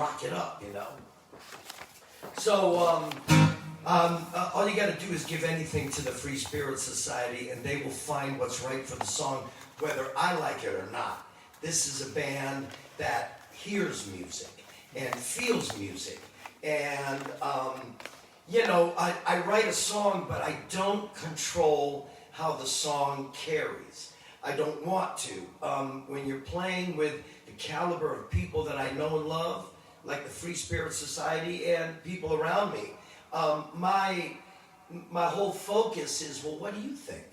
rock it up, you know. So all you got to do is give anything to the Free Spirit Society, and they will find what's right for the song, whether I like it or not. This is a band that hears music and feels music, and you know, I write a song, but I don't control how the song carries. I don't want to. When you're playing with the caliber of people that I know and love, like the Free Spirit Society and people around me, my whole focus is, well, what do you think?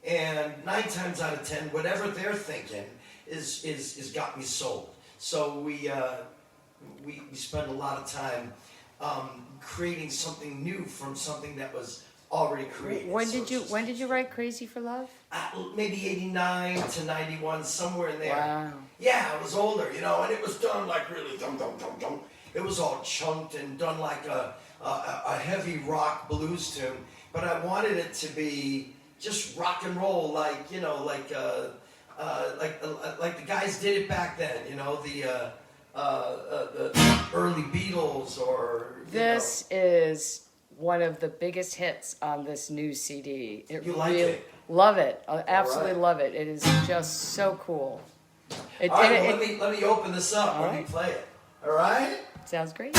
And 9 times out of 10, whatever they're thinking is got me sold. So we spend a lot of time creating something new from something that was already created. When did you write Crazy for Love? Maybe 89 to 91, somewhere in there. Wow. Yeah, I was older, you know, and it was done like really dum dum dum dum. It was all chunked and done like a heavy rock blues tune, but I wanted it to be just rock and roll, like, you know, like the guys did it back then, you know, the early Beatles or. This is one of the biggest hits on this new CD. You like it? Love it. I absolutely love it. It is just so cool. All right, let me open this up when we play it. All right? Sounds great.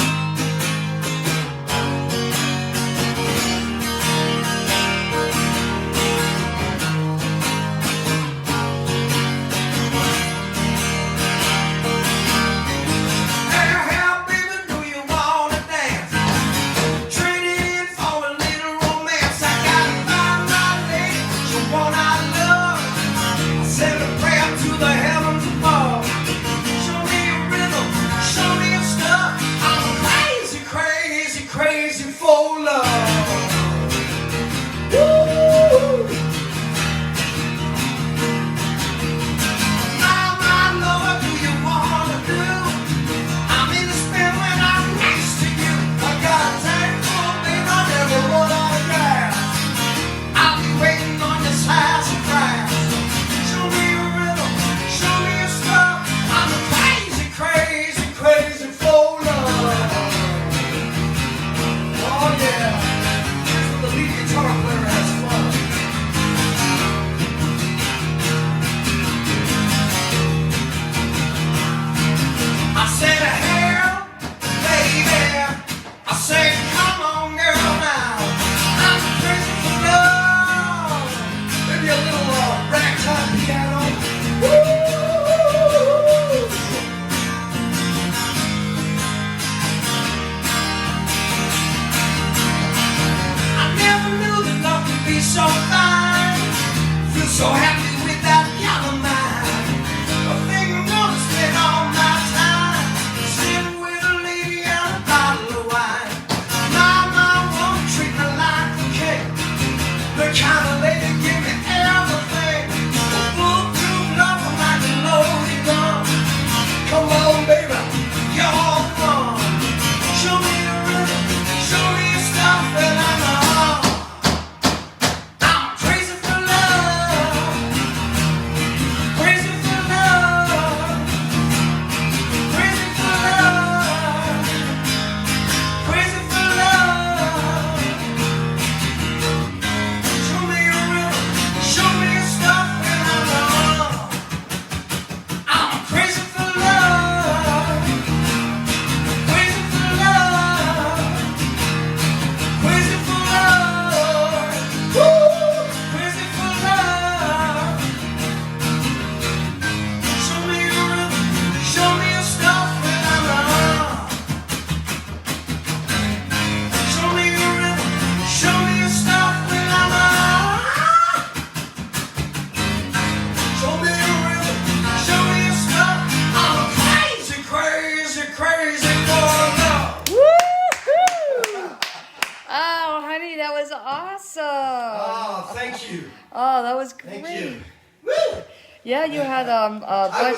Yeah, you had I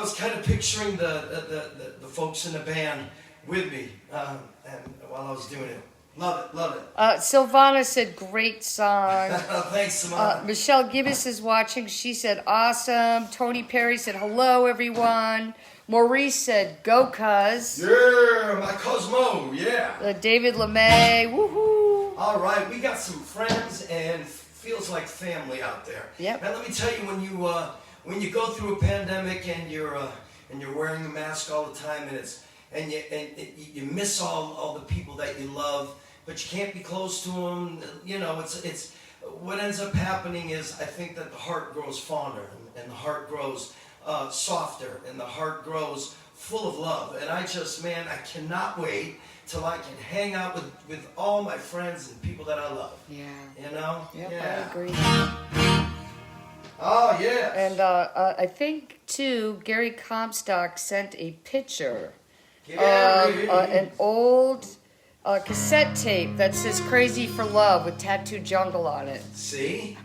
was kind of picturing the folks in the band with me, and while I was doing it, love it. Silvana said great song. Thanks, Silvana. Michelle Gibbous is watching. She said awesome. Tony Perry said hello everyone. Maurice said, "Go, cuz." Yeah, my Cosmo, yeah. David LeMay, woohoo. All right, we got some friends and feels like family out there. Yep. And let me tell you, when you go through a pandemic and you're wearing a mask all the time, and you miss all the people that you love, but you can't be close to them. You know, it's what ends up happening is I think that the heart grows fonder and the heart grows softer and the heart grows full of love. And I cannot wait till I can hang out with all my friends and people that I love. Yeah. You know? Yep, Yeah. I agree. Oh, yeah. And I think, too, Gary Comstock sent a picture of an old cassette tape that says "Crazy for Love" with Tattoo Jungle on it. See?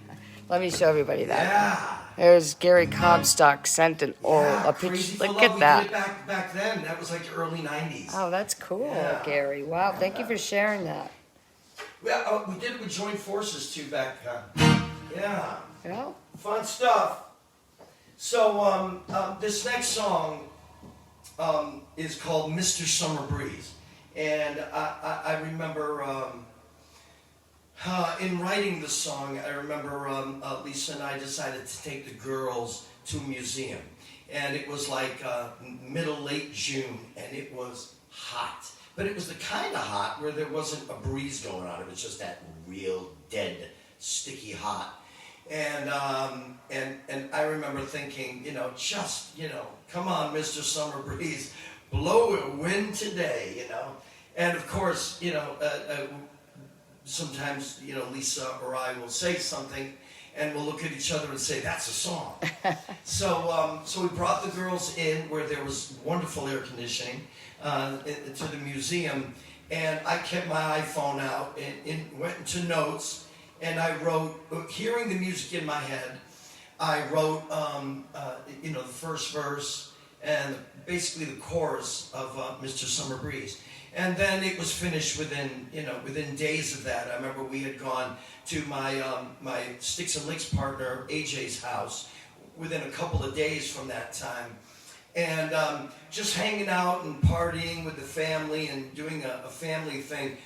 Let me show everybody that. Yeah. There's Gary Comstock sent a Crazy picture. for Look Love. at We that. did it back then. That was like early 90s. Oh, that's cool, Yeah. Gary. Wow, thank you for sharing that. Yeah, we did it with Joint Forces too back then. Yeah. Yeah. Fun stuff. So this next song is called "Mr. Summer Breeze," and I remember in writing the song, I remember Lisa and I decided to take the girls to a museum, and it was like late June, and it was hot, but it was the kind of hot where there wasn't a breeze going on. It was just that real dead, sticky hot. And I remember thinking, come on, Mr. Summer Breeze, blow a wind today, And of course, sometimes, Lisa or I will say something, and we'll look at each other and say, "That's a song." So we brought the girls in where there was wonderful air conditioning to the museum, and I kept my iPhone out and went into notes. And I wrote, hearing the music in my head, I wrote, the first verse and basically the chorus of Mr. Summer Breeze. And then it was finished within days of that. I remember we had gone to my Sticks and Licks partner, AJ's house, within a couple of days from that time. And just hanging out and partying with the family and doing a family thing,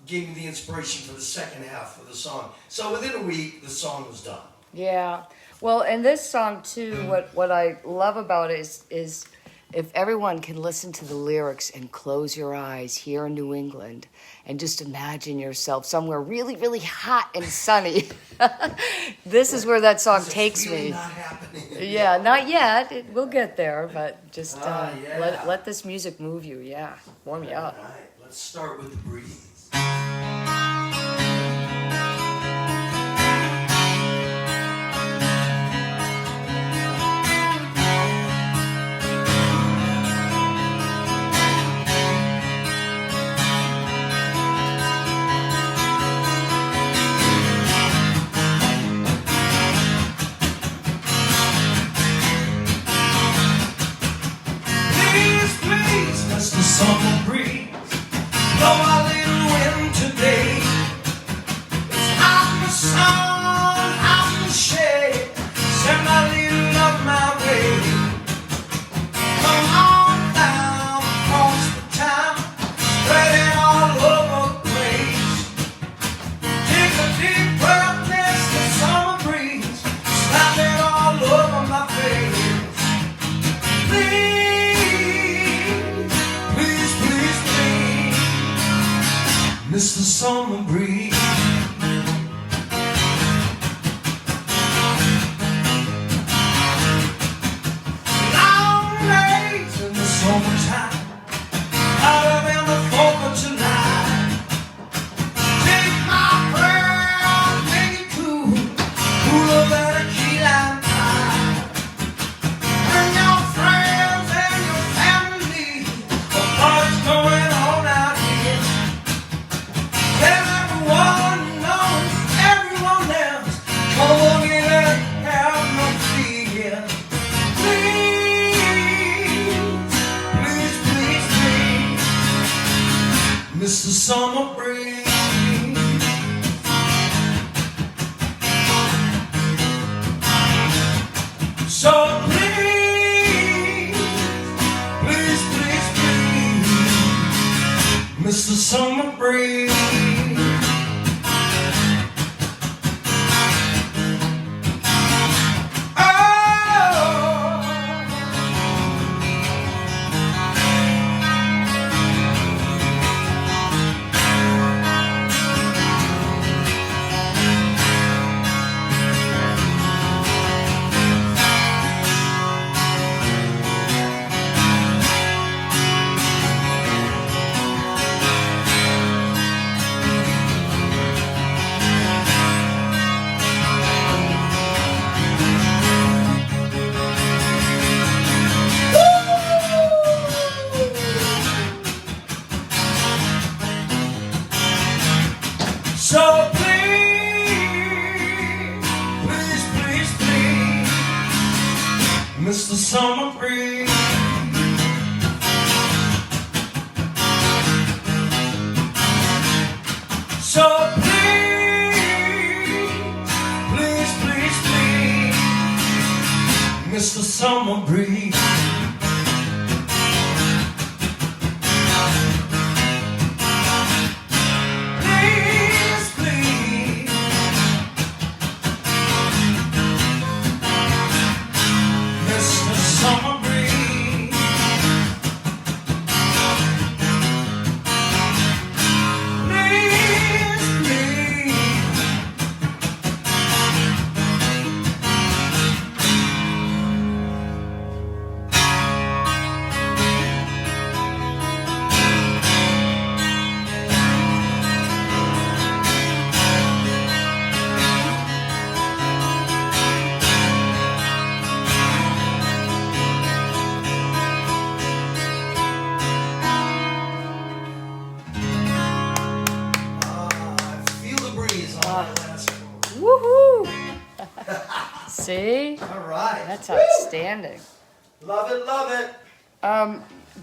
gave me the inspiration for the second half of the song. So within a week, the song was done. Yeah. Well, and this song too, what I love about it is if everyone can listen to the lyrics and close your eyes here in New England and just imagine yourself somewhere really, really hot and sunny. This is where that song takes really me. Not happening. Yeah, not yet. We'll get there, but just yeah. let this music move you. Yeah, warm you up. All right, let's start with the breeze. The summer breeze, blow a little wind today. It's hot in the sun, hot in the shade. Send a little love my way. Come on down across the town, spread it all over the place. Take a deep breath, miss the summer breeze, slap it all over my face. Please. Mr. Summer Breeze. Long days in the summertime, hotter than the 4th of July. Take my breath, make it cool, cooler than a key lime pie. Bring your friends and your family, the party's going on out here. Tell everyone knows everyone else. Come on in and have no fear. Please, please, please, Mr. Summer Breeze. So please. Mr. Summer Breeze. So please, please, please, please, Mr. Summer Breeze, so please, please, please, please, Mr. Summer Breeze. Woohoo! See? All right. That's outstanding. Love it, love it.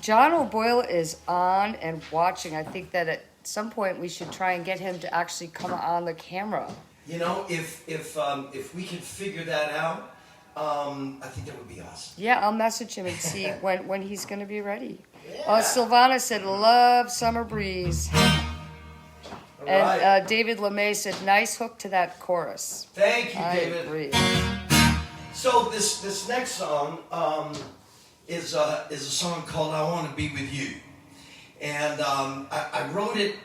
John O'Boyle is on and watching. I think that at some point we should try and get him to actually come on the camera. You know, if we can figure that out, I think that would be awesome. Yeah, I'll message him and see when he's going to be ready. Yeah. Silvana said, love Summer Breeze. All And right. David LeMay said, nice hook to that chorus. Thank you, I David. agree. So this next song is a song called "I Want to Be with You," and I wrote it.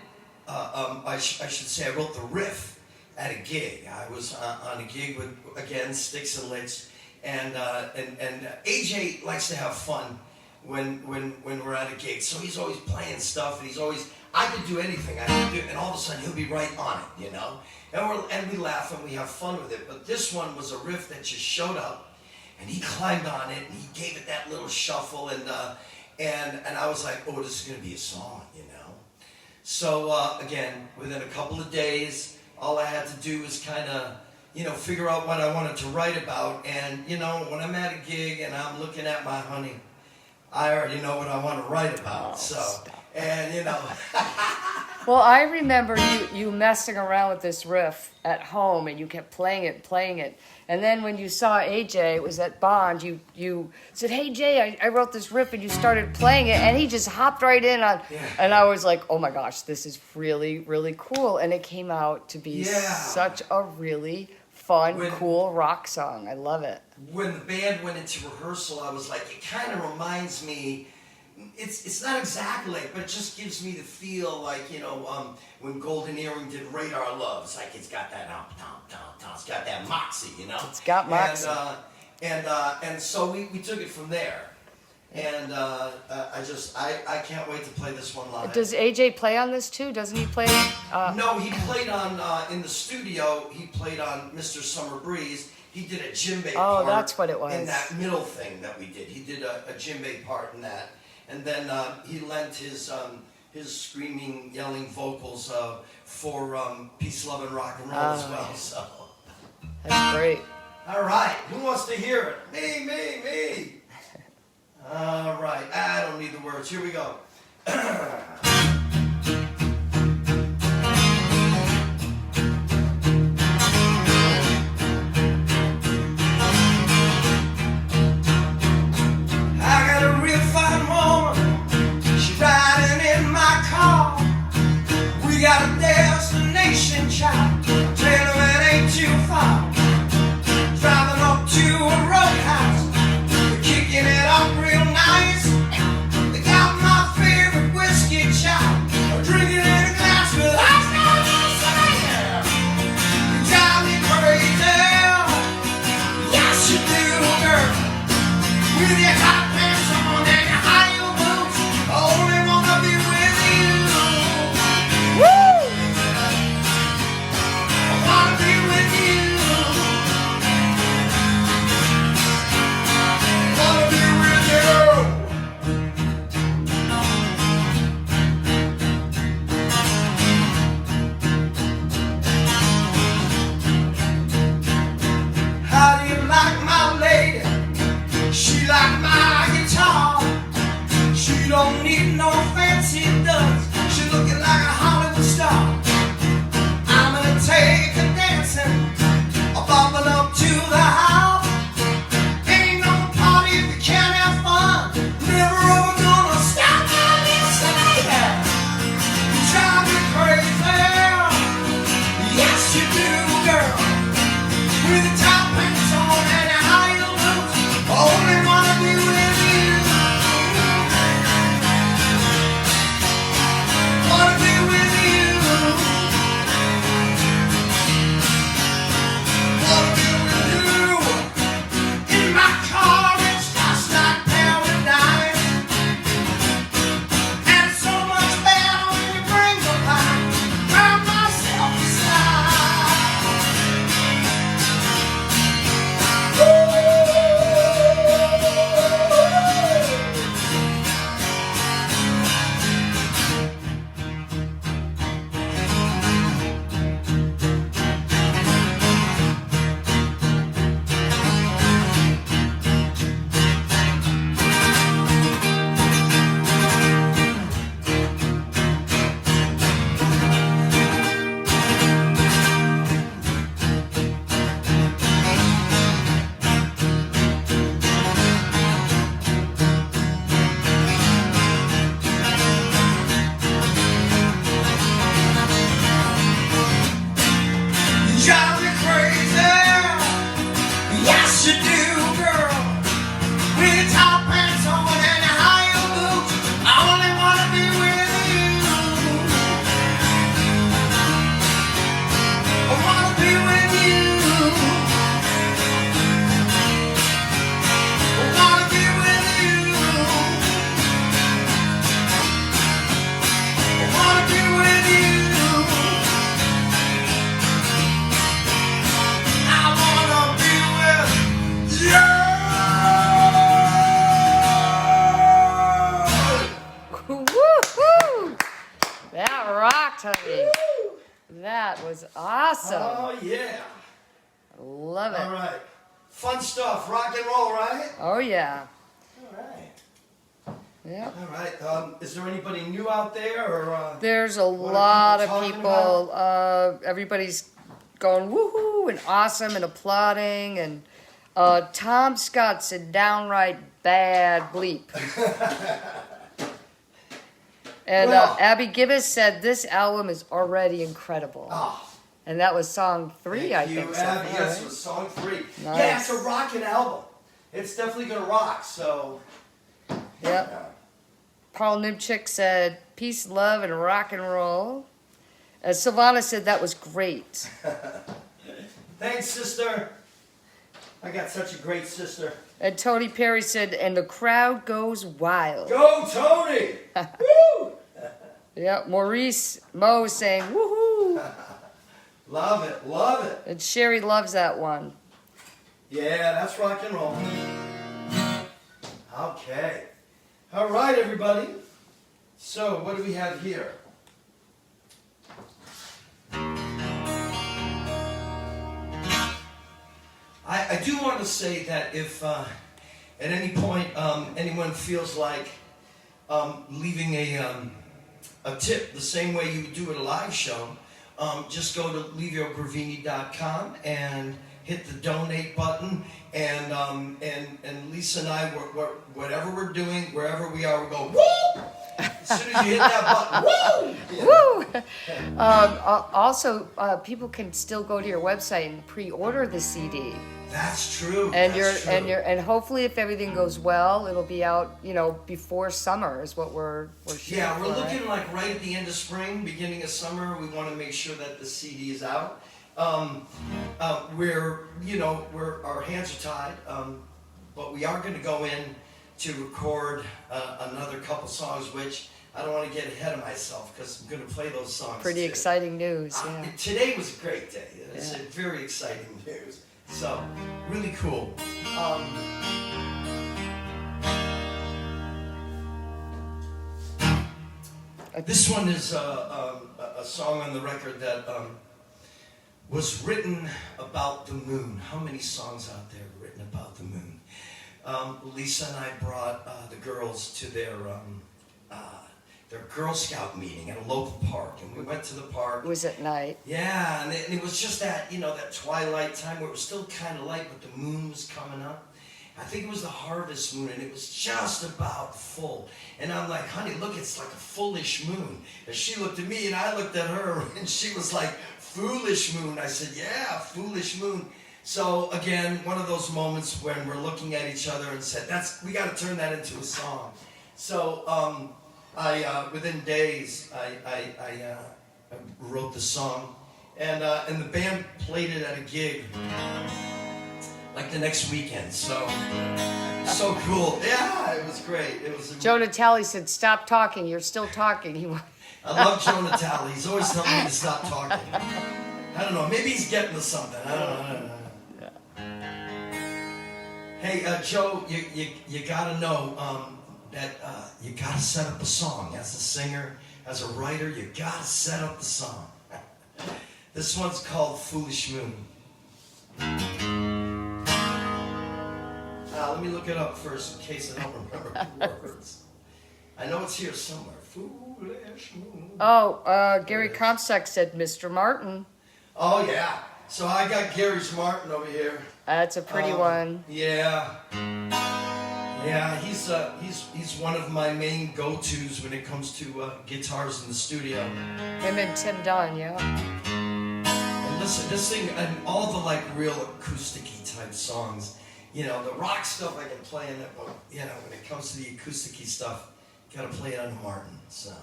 I should say I wrote the riff at a gig. I was on a gig with again Sticks and Licks, and AJ likes to have fun when we're at a gig. So he's always playing stuff, and he's always. I could do anything I could do, and all of a sudden he'll be right on it, you know. And we laugh and we have fun with it. But this one was a riff that just showed up, and he climbed on it and he gave it that little shuffle, and I was like, oh, this is gonna be a song, you know. So again, within a couple of days, all I had to do was kind of, you know, figure out what I wanted to write about. And you know, when I'm at a gig and I'm looking at my honey, I already know what I want to write about. And you know. Well, I remember you messing around with this riff at home, and you kept playing it. And then when you saw AJ, it was at Bond, you said, hey, Jay, I wrote this riff, and you started playing it, and he just hopped right in on, and I was like, oh my gosh, this is really, really cool. And it came out to be such a really fun, cool rock song. I love it. When the band went into rehearsal, I was like, it kind of reminds me, it's not exactly like, but it just gives me the feel like, you know, when Golden Earring did Radar Love. It's like it's got that it's got that moxie, you know. It's got moxie. And so we took it from there. And I can't wait to play this one live. Does AJ play on this too? Doesn't he play? No, he played on in the studio. He played on Mr. Summer Breeze. He did a djembe part. Oh, that's what it was. In that middle thing that we did, he did a djembe part in that, and then he lent his screaming, yelling vocals for Peace, Love, and Rock and Roll as well. Yeah. So That's great. all right, who wants to hear it? Me. All right, I don't need the words. Here we go. I got a real fine woman. She's riding in my car. no fancy duds. She looking like a Hollywood star. I'm gonna take her dancing, bopping up to the house. Ain't no party if you can't have fun. Never ever gonna stop me, say that. You drive me crazy. Yes, you do, girl. With the top pants on and your high heel boots. Only wanna be with you. Wanna be with you. Wanna be with you. In my car, it's just like paradise. And it's so much better when you bring the light. Round myself aside. You drive me crazy. Yes, you do, girl. With your top pants on and your high heel boots. I only wanna be with you. I wanna be with you. I wanna be with you. I wanna be with you. I wanna be with you. Woo-hoo! That rocked, honey. That was awesome. Oh yeah. Love All it. right. Fun stuff. Rock and roll, right? Oh yeah. All right. Yep. All right. Is there anybody new out there, or? There's a What are lot of people people. talking Everybody's going woohoo and awesome and applauding. And Tom Scott said downright bad bleep. And Well- Abby Gibbous said this album is already incredible. Oh, And that was song 3, I thank think. you, so Abby. far, Yes, right? it was song 3. Nice. Yeah, it's a rockin' album. It's definitely gonna rock. So. Yep. Paul Nibchik said, peace, love, and rock and roll. Silvana said that was great. Thanks, sister. I got such a great sister. And Tony Perry said, and the crowd goes wild. Go, Tony! Woo! Yeah, Maurice Moe saying, woohoo! Love it, love it. And Sherry loves that one. Yeah, that's rock and roll. Okay. All right, everybody. So, what do we have here? I do want to say that if at any point anyone feels like leaving a tip the same way you would do at a live show, just go to liviogravini.com and hit the donate button, and Lisa and I, whatever we're doing, wherever we are, we go woo! As soon as you hit that button, woo! Woo! Also, people can still go to your website and pre-order the CD. That's true. And that's true. and hopefully, if everything goes well, it'll be out, before summer is what we're shooting Yeah, we're for, looking right? like right at the end of spring, beginning of summer. We want to make sure that the CD is out. Our hands are tied, but we are going to go in to record another couple songs, which I don't want to get ahead of myself because I'm going to play those songs. Pretty too. exciting news, yeah. Today was a great day. It's Yeah. a very exciting news. So, really cool. This one is a song on the record that was written about the moon. How many songs out there are written about the moon? Lisa and I brought the girls to their their Girl Scout meeting at a local park, and we went to the park. It was at night. Yeah, and it was just that, that twilight time where it was still kind of light, but the moon was coming up. I think it was the harvest moon, and it was just about full. And I'm like, honey, look, it's like a foolish moon. And she looked at me, and I looked at her, and she was like, foolish moon. I said, yeah, foolish moon. So again, one of those moments when we're looking at each other and said, we got to turn that into a song. So within days, I wrote the song, and the band played it at a gig, like the next weekend. So cool. Yeah, it was great. It was. Joe Natale said, "Stop talking. You're still talking." I love Joe Natale. He's always telling me to stop talking. I don't know. Maybe he's getting to something. I don't know. Hey, Joe, you gotta know that you gotta set up a song. As a singer, as a writer, you gotta set up the song. This one's called Foolish Moon. Let me look it up first in case I don't remember the words. I know it's here somewhere. Foolish Moon. Oh, Gary Comstock said, Mr. Martin. Oh, yeah. So I got Gary's Martin over here. That's a pretty one. Yeah. Yeah, he's one of my main go-tos when it comes to guitars in the studio. Him and Tim Dunn, yeah. And listen, this thing, and all the like real acoustic-y type songs, the rock stuff I can play in it, but when it comes to the acoustic-y stuff, you gotta play it on the Martin. So,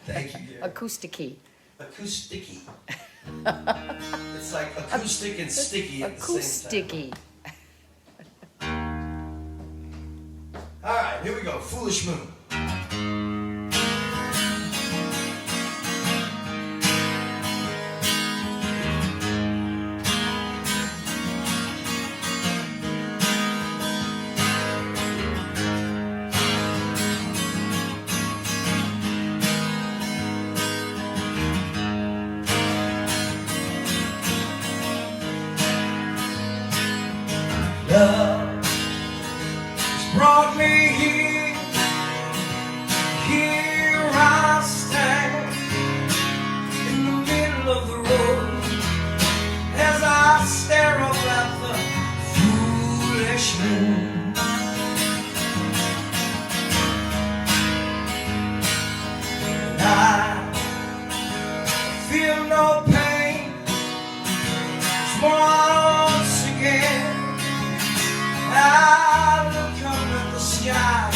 thank you, Gary. Acoustic-y. Acoustic-y. It's like acoustic and sticky at the same time. All right, here we go. Foolish Moon. Love has brought me here. Here I stand in the middle of the road as I stare up at the foolish moon. And I feel no pain. It's once again I look up at the sky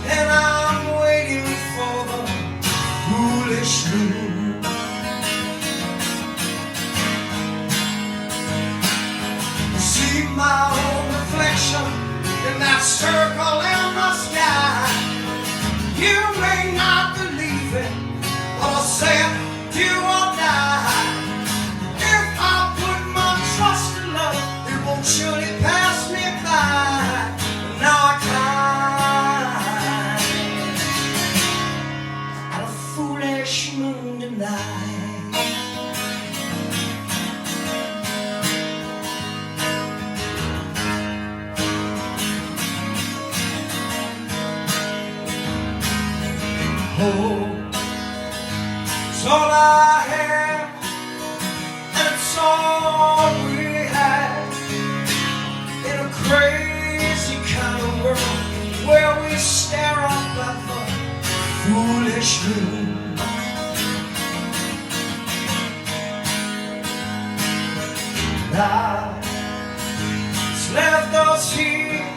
and I'm waiting for the foolish moon. I see my own reflection in that circle in the sky. You may not believe it, but I'll say it, do or die. If I put my trust in love, it won't surely pass me by. Now I climb at a foolish moon tonight. Hope is all I have, and it's all we have in a crazy kind of world where we stare up at the foolish moon. Life's left us here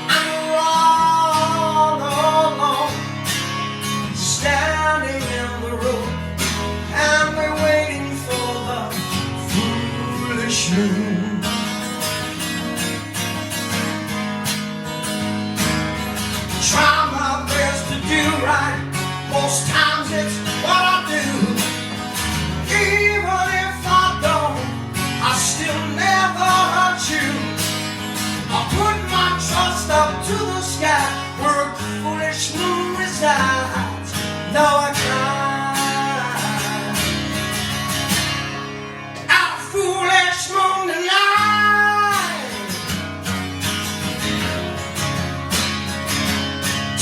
and we're all alone, standing in the road and we're waiting for the foolish moon. Try my best to do right. Most times it's what I do. Even if I don't, I still never hurt you. I put my trust up to the sky where a foolish moon resides. Now I climb out a foolish moon tonight.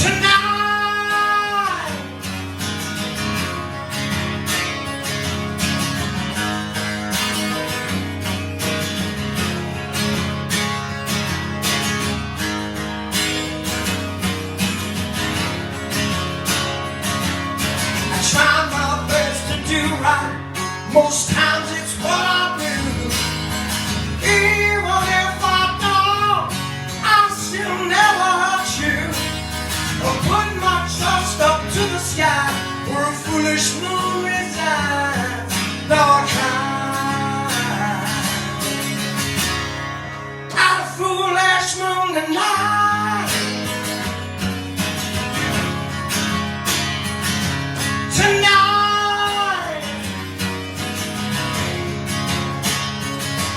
Tonight. Most times it's what I do. Even if I don't, I'll still never hurt you. Or put my trust up to the sky where a foolish moon resides. No, I can't. Out a foolish moon tonight. Tonight,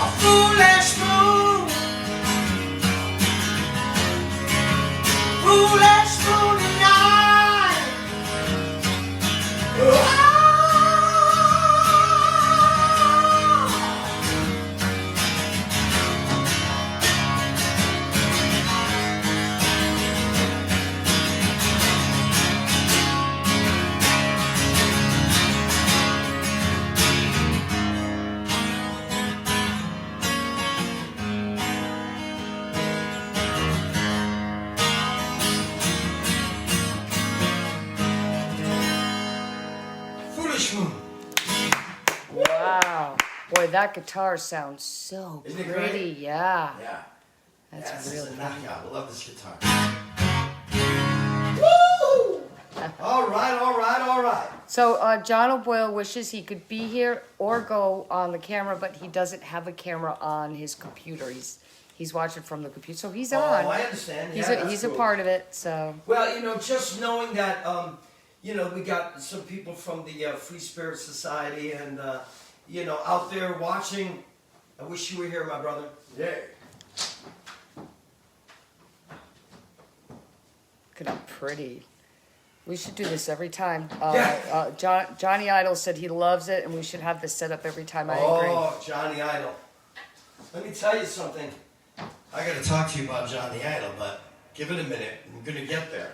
a foolish moon, foolish moon tonight. Oh. Wow. Boy, that guitar sounds so Isn't it pretty. great? Yeah. Yeah. That's this really is a nice. knockout. I love this guitar. Woo! All right, all right, all right. So John O'Boyle wishes he could be here or go on the camera, but he doesn't have a camera on his computer. He's watching from the computer, so he's on. Oh, I understand. He's a part of it. So. Well, just knowing that, we got some people from the Free Spirit Society and, out there watching. I wish you were here, my brother. Yeah. Look at how pretty. We should do this every time. Yeah. Johnny Idol said he loves it, and we should have this set up every time. I agree. Oh, Johnny Idol. Let me tell you something. I got to talk to you about Johnny Idol, but give it a minute. I'm going to get there.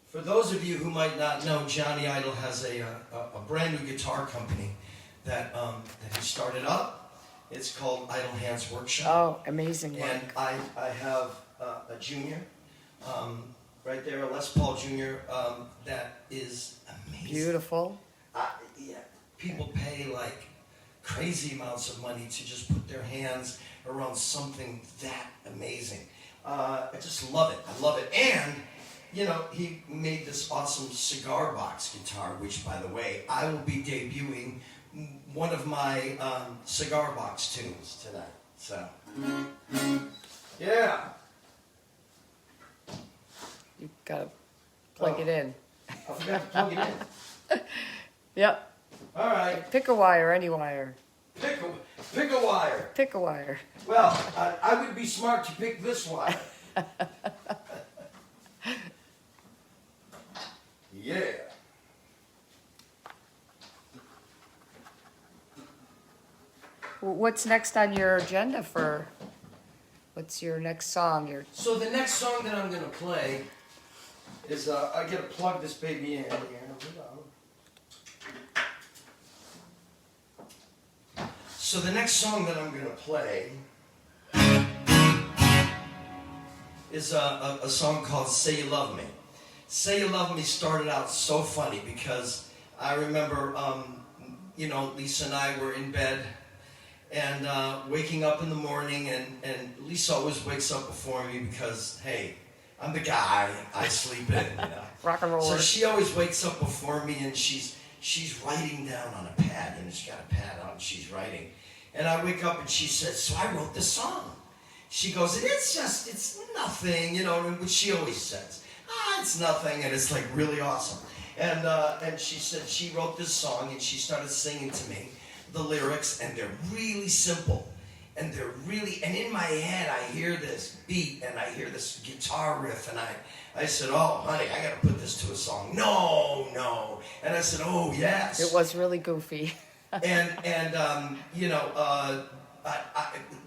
For those of you who might not know, Johnny Idol has a brand new guitar company that he started up. It's called Idle Hands Workshop. Oh, amazing work. And I have a junior, right there, a Les Paul Junior, that is amazing. Beautiful. Yeah, people pay like crazy amounts of money to just put their hands around something that amazing. I just love it. I love it. And, he made this awesome cigar box guitar, which, by the way, I will be debuting one of my cigar box tunes tonight. So, yeah. You gotta plug it in. I forgot to plug it in. Yep. All right. Pick a wire, any wire. Pick a wire. Pick a wire. Well, I would be smart to pick this wire. Yeah. What's next on your agenda for? What's your next song? So the next song that I'm gonna play is I gotta plug this baby in here. So the next song that I'm gonna play is a song called "Say You Love Me." "Say You Love Me" started out so funny because I remember, Lisa and I were in bed and waking up in the morning, and Lisa always wakes up before me because, hey, I'm the guy, I sleep in, Rock and roll. So she always wakes up before me and she's writing down on a pad, she's got a pad out and she's writing. And I wake up and she says, "So I wrote this song." She goes, it's nothing, which she always says. It's nothing, and it's like really awesome. And she said she wrote this song and she started singing to me the lyrics, and they're really simple. And and in my head I hear this beat and I hear this guitar riff, and I said, "Oh, honey, I gotta put this to a song." No. And I said, "Oh, yes." It was really goofy. and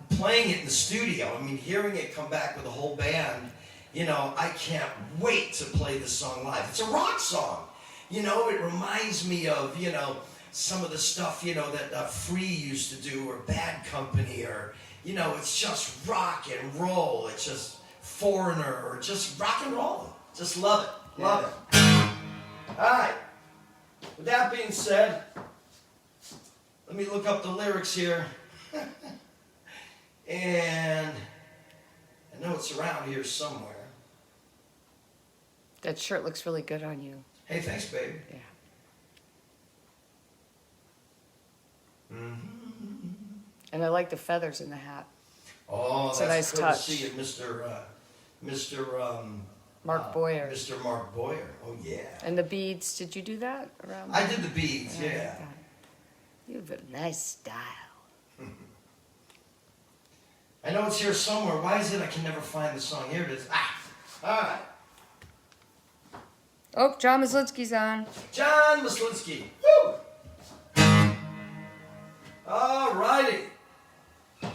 playing it in the studio, hearing it come back with a whole band, I can't wait to play this song live. It's a rock song. It reminds me of, some of the stuff, that Free used to do, or Bad Company, or, it's just rock and roll. It's just Foreigner, or just rock and roll. Just love it. Love it. All right. With that being said, let me look up the lyrics here. And I know it's around here somewhere. That shirt looks really good on you. Hey, thanks, baby. Yeah. Mm-hmm. And I like the feathers in the hat. Oh, It's a that's nice courtesy touch. of Mr. Mark Boyer. Mr. Mark Boyer. Oh, yeah. And the beads, did you do that around? I did the beads, Yeah, I yeah. like that. You have a nice style. I know it's here somewhere. Why is it I can never find the song? Here it is. Ah! All right. Oh, John Maslinsky's on. John Maslinsky. Woo! All righty.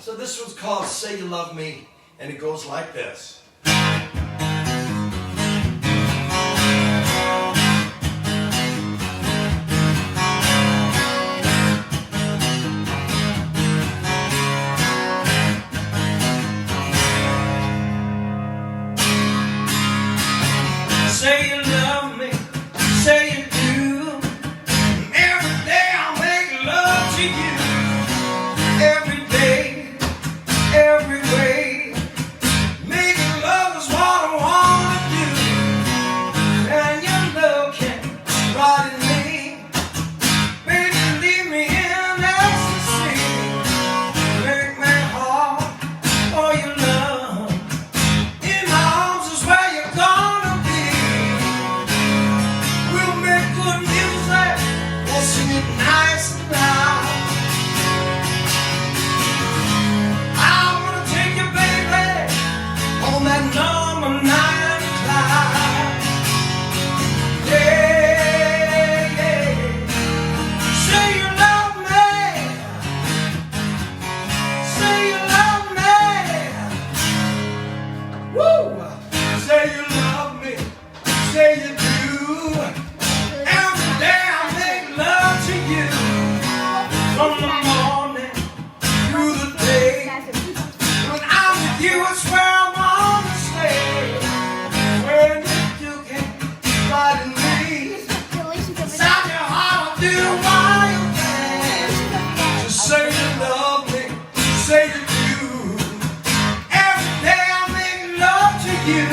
So this one's called Say You Love Me, and it goes like this. Say you love me, say you do. Every day I'll make love to you. Every day, every way. Making love is what I wanna do. And your love can rot in me. Baby, leave me in ecstasy. Make my heart for your love. In my arms is where you're gonna be. We'll make good music. We'll sing it nice and loud. I wanna take you, baby, on that number 9 cloud. Yeah, yeah. Say you love me. Say you love me. Woo! Say you love me. Say you do. Every day I make love to you. From the morning through the day. When I'm with you, it's where I wanna stay. When you can ride in me. Inside your heart, I'll do wild things. Just say you love me, say you do. Every day I make love to you.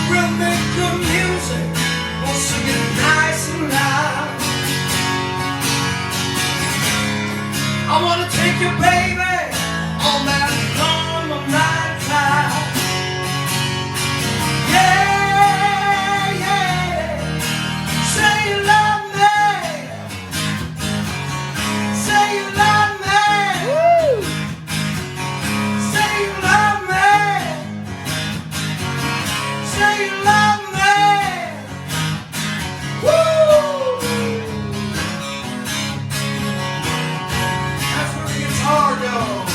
We'll make good music, we'll sing it nice and loud. I wanna take you, baby, on that number 9 cloud. Yeah, yeah. Say you love me. Say you love me. Woo! Say you love me. Say you love me. Woo! That's where the guitar goes.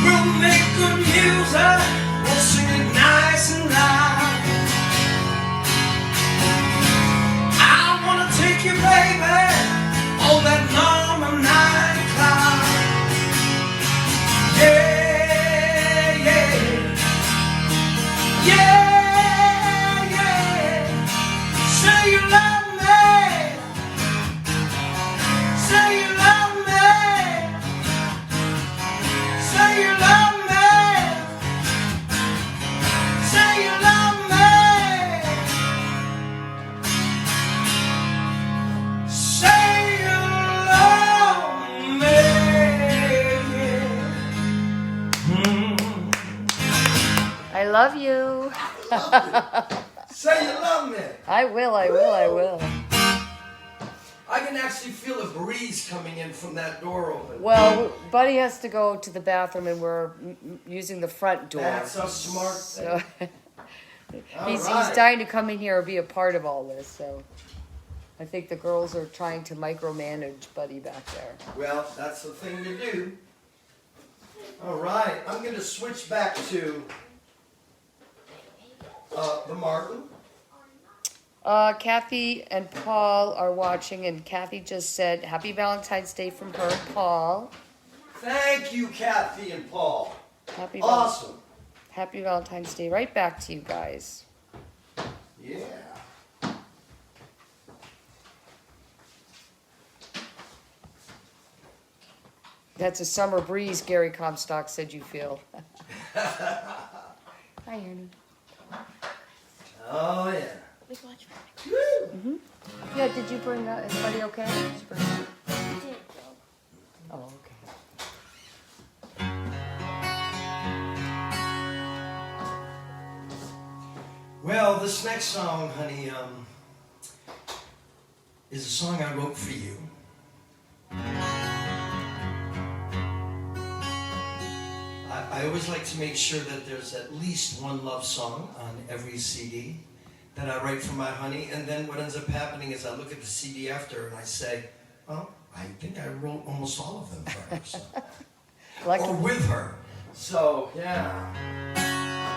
We'll make good music, we'll sing it nice and loud. I wanna take you, baby, on that number 9 cloud. Yeah, yeah. Yeah, yeah. Say you love me. Say you love me. Say you love me. Say you love me. Say you love me. I love you. Say you love me. I will, I will, I will. I can actually feel a breeze coming in from that door open. Well, Buddy has to go to the bathroom and we're using the front door. That's a smart So thing. he's Alright. dying to come in here and be a part of all this. So I think the girls are trying to micromanage Buddy back there. Well, that's the thing to do. All right, I'm going to switch back to the Martin. Kathy and Paul are watching, and Kathy just said, Happy Valentine's Day from her and Paul. Thank you, Kathy and Paul. Happy Awesome. Happy Valentine's Day. Right back to you guys. Yeah. That's a summer breeze, Gary Comstock said you feel. Hi, Annie. Oh, yeah. We can watch it. Woo! Yeah, did you bring that? Everybody okay? Did you bring that? Oh, okay. Well, this next song, honey, is a song I wrote for you. I always like to make sure that there's at least one love song on every CD that I write for my honey, and then what ends up happening is I look at the CD after and I say, well, I think I wrote almost all of them for her, so. Or with her. So, yeah.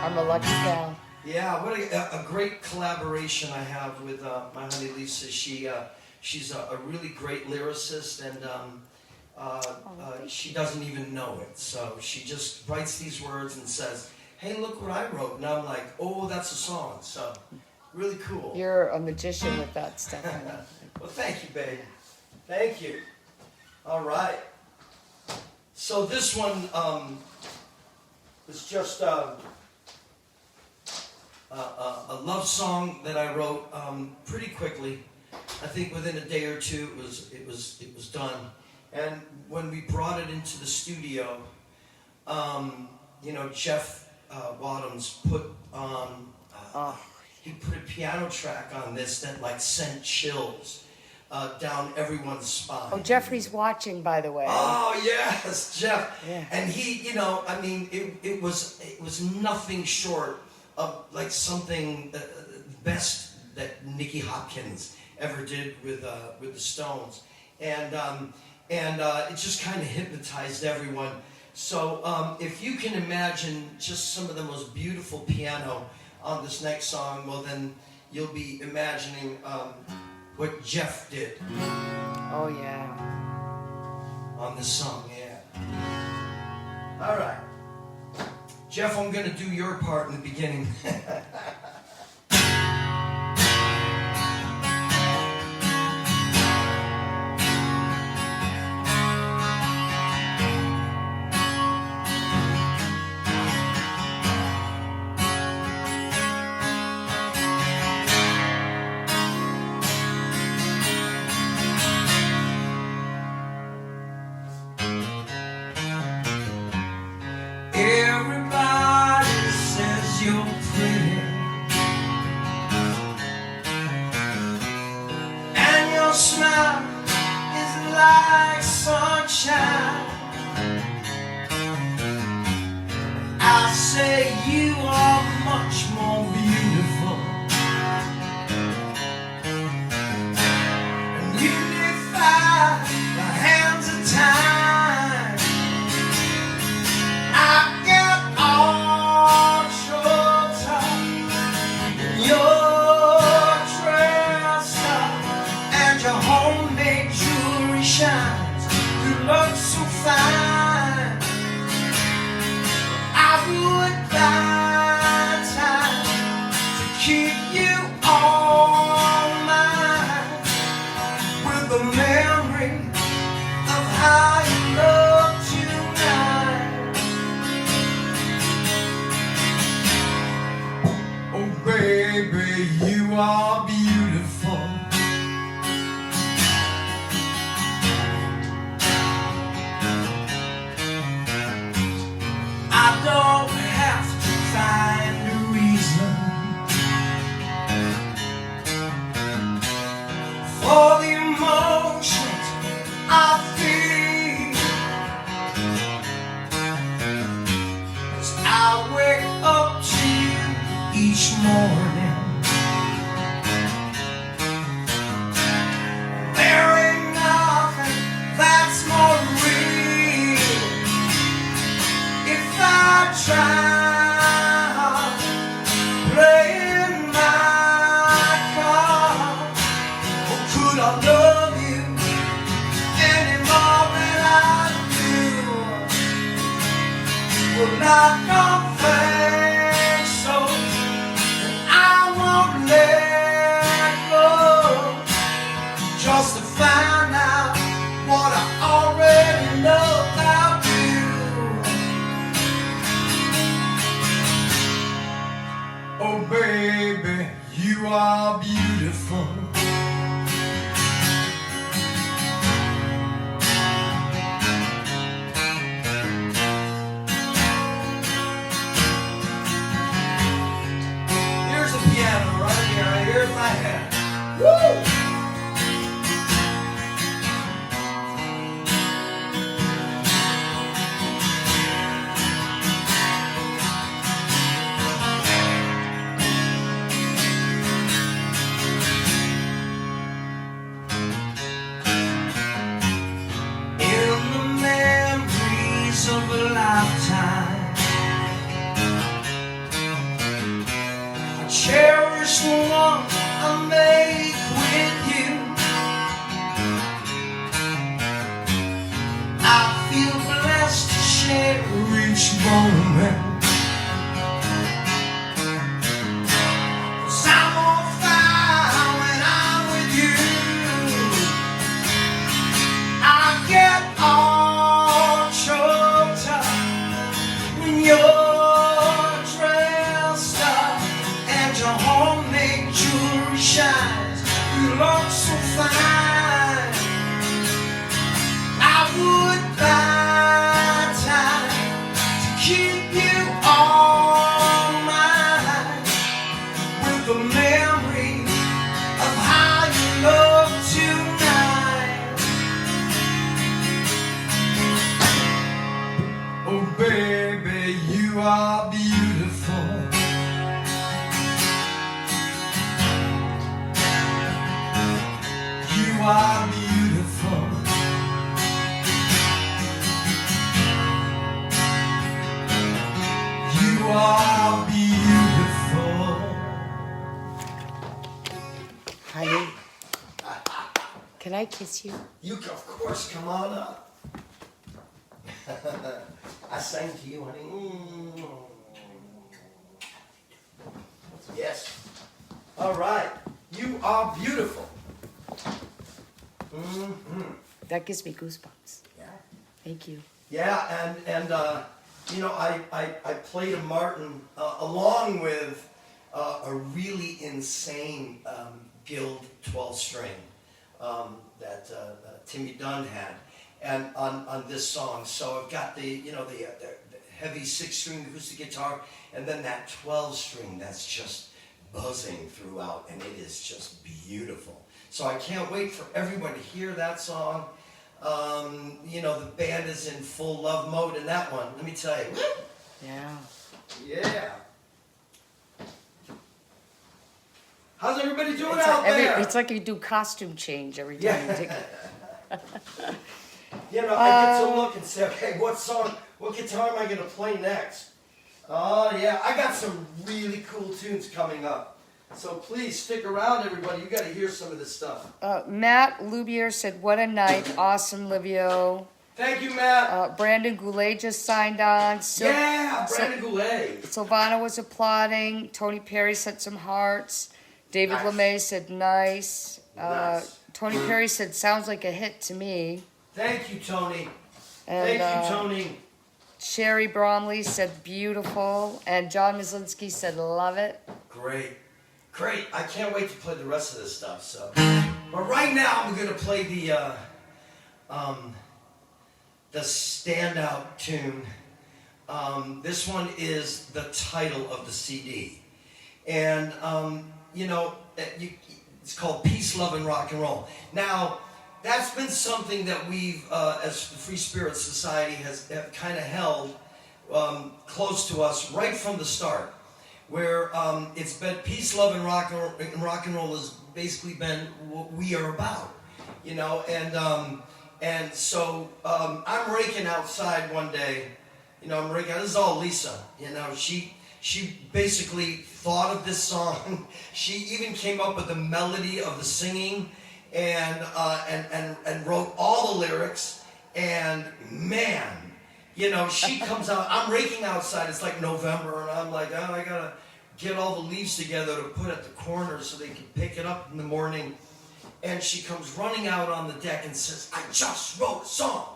I'm a lucky gal. Yeah, what a great collaboration I have with my honey Lisa. She's a really great lyricist, and she doesn't even know it. So she just writes these words and says, hey, look what I wrote. And I'm like, oh, that's a song. So really cool. You're a magician with that stuff. Well, thank you, babe. Thank you. All right. So this one is just a love song that I wrote pretty quickly. I think within a day or two it was done. And when we brought it into the studio, Jeff Wadhams put on he put a piano track on this that like sent chills down everyone's spine. Oh, Jeffrey's watching, by the way. Oh yes, Jeff. Yeah. And he, it was nothing short of like something best that Nicky Hopkins ever did with the Stones, and it just kind of hypnotized everyone. So if you can imagine just some of the most beautiful piano on this next song, well then you'll be imagining what Jeff did. Oh yeah. On this song, yeah. All right. Jeff, I'm going to do your part in the beginning. Everybody says you're pretty, and your smile is like sunshine. I say you are much more beautiful, and you defy the hands of time. Shines, you look so fine. I would find time to keep you on mine, with the memory of how you look tonight. Oh baby, you are beautiful. I don't have to find a reason for the emotions I feel, 'cause I wake up to you each morning. There ain't nothing that's more real. If I try playing my cards, don't think so, and I won't let go, just to find out what I already know about you. Oh baby, you are beautiful. Here's the piano right here, here's my hand. Woo! Of a lifetime, I cherish the one I make with you. I feel blessed to share each moment, 'cause I'm on fire when I'm with you. I get all choked up when you're dressed up and your homemade jewelry shines. You look so fine. I would buy time to keep you all mine, with the memory of how you look tonight. Oh baby, you are beautiful. You are beautiful. You are beautiful. Honey, can I kiss you? You can, of course, come on up. I sang to you, honey. Yes. All right. You are beautiful. That gives me goosebumps. Yeah. Thank you. Yeah, and you know, I played a Martin along with a really insane Guild 12-string that Timmy Dunn had, and on this song. So I've got the heavy 6-string acoustic guitar, and then that 12-string that's just buzzing throughout, and it is just beautiful. So I can't wait for everyone to hear that song. You know, the band is in full love mode in that one, let me tell you. Yeah. Yeah. How's everybody doing It's out like, there? it's like you do costume change every time you take it. You know, I get to look and say, okay, what guitar am I going to play next? Oh, yeah, I got some really cool tunes coming up. So please stick around, everybody. You got to hear some of this stuff. Matt Lubier said, "What a night. Awesome, Livio." Thank you, Matt. Brandon Goulet just signed on. Yeah, Brandon Goulet. Silvana was applauding. Tony Perry sent some hearts. David Nice. LeMay said, "Nice." Nice. Tony Perry said, "Sounds like a hit to me." Thank you, Tony. And, Thank you, Tony. Sherry Bromley said, "Beautiful." And John Mislinski said, "Love it." Great. Great. I can't wait to play the rest of this stuff. So, but right now I'm going to play the standout tune. This one is the title of the CD, and you know, it's called "Peace, Love, and Rock and Roll." Now, that's been something that we've, as the Free Spirit Society, have kind of held close to us right from the start, where it's been peace, love, and rock and roll has basically been what we are about, you know. And so I'm raking outside one day, you know. I'm raking. This is all Lisa, you know. She basically thought of this song. She even came up with the melody of the singing, and wrote all the lyrics. And man, You know, she comes out. I'm raking outside. It's like November, and I'm like, oh, I gotta get all the leaves together to put at the corner so they can pick it up in the morning. And she comes running out on the deck and says, I just wrote a song.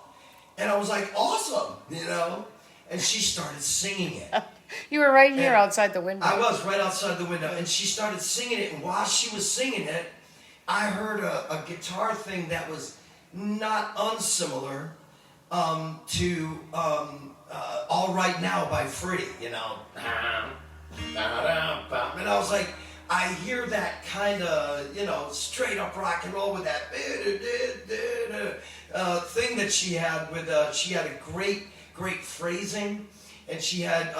And I was like, awesome, you know? And she started singing it. You were right here outside the window. I was right outside the window. And she started singing it. And while she was singing it, I heard a guitar thing that was not unsimilar to All Right Now by Freddie, you know? And I was like, I hear that kind of, you know, straight up rock and roll with that thing that she had with, she had a great phrasing, and she had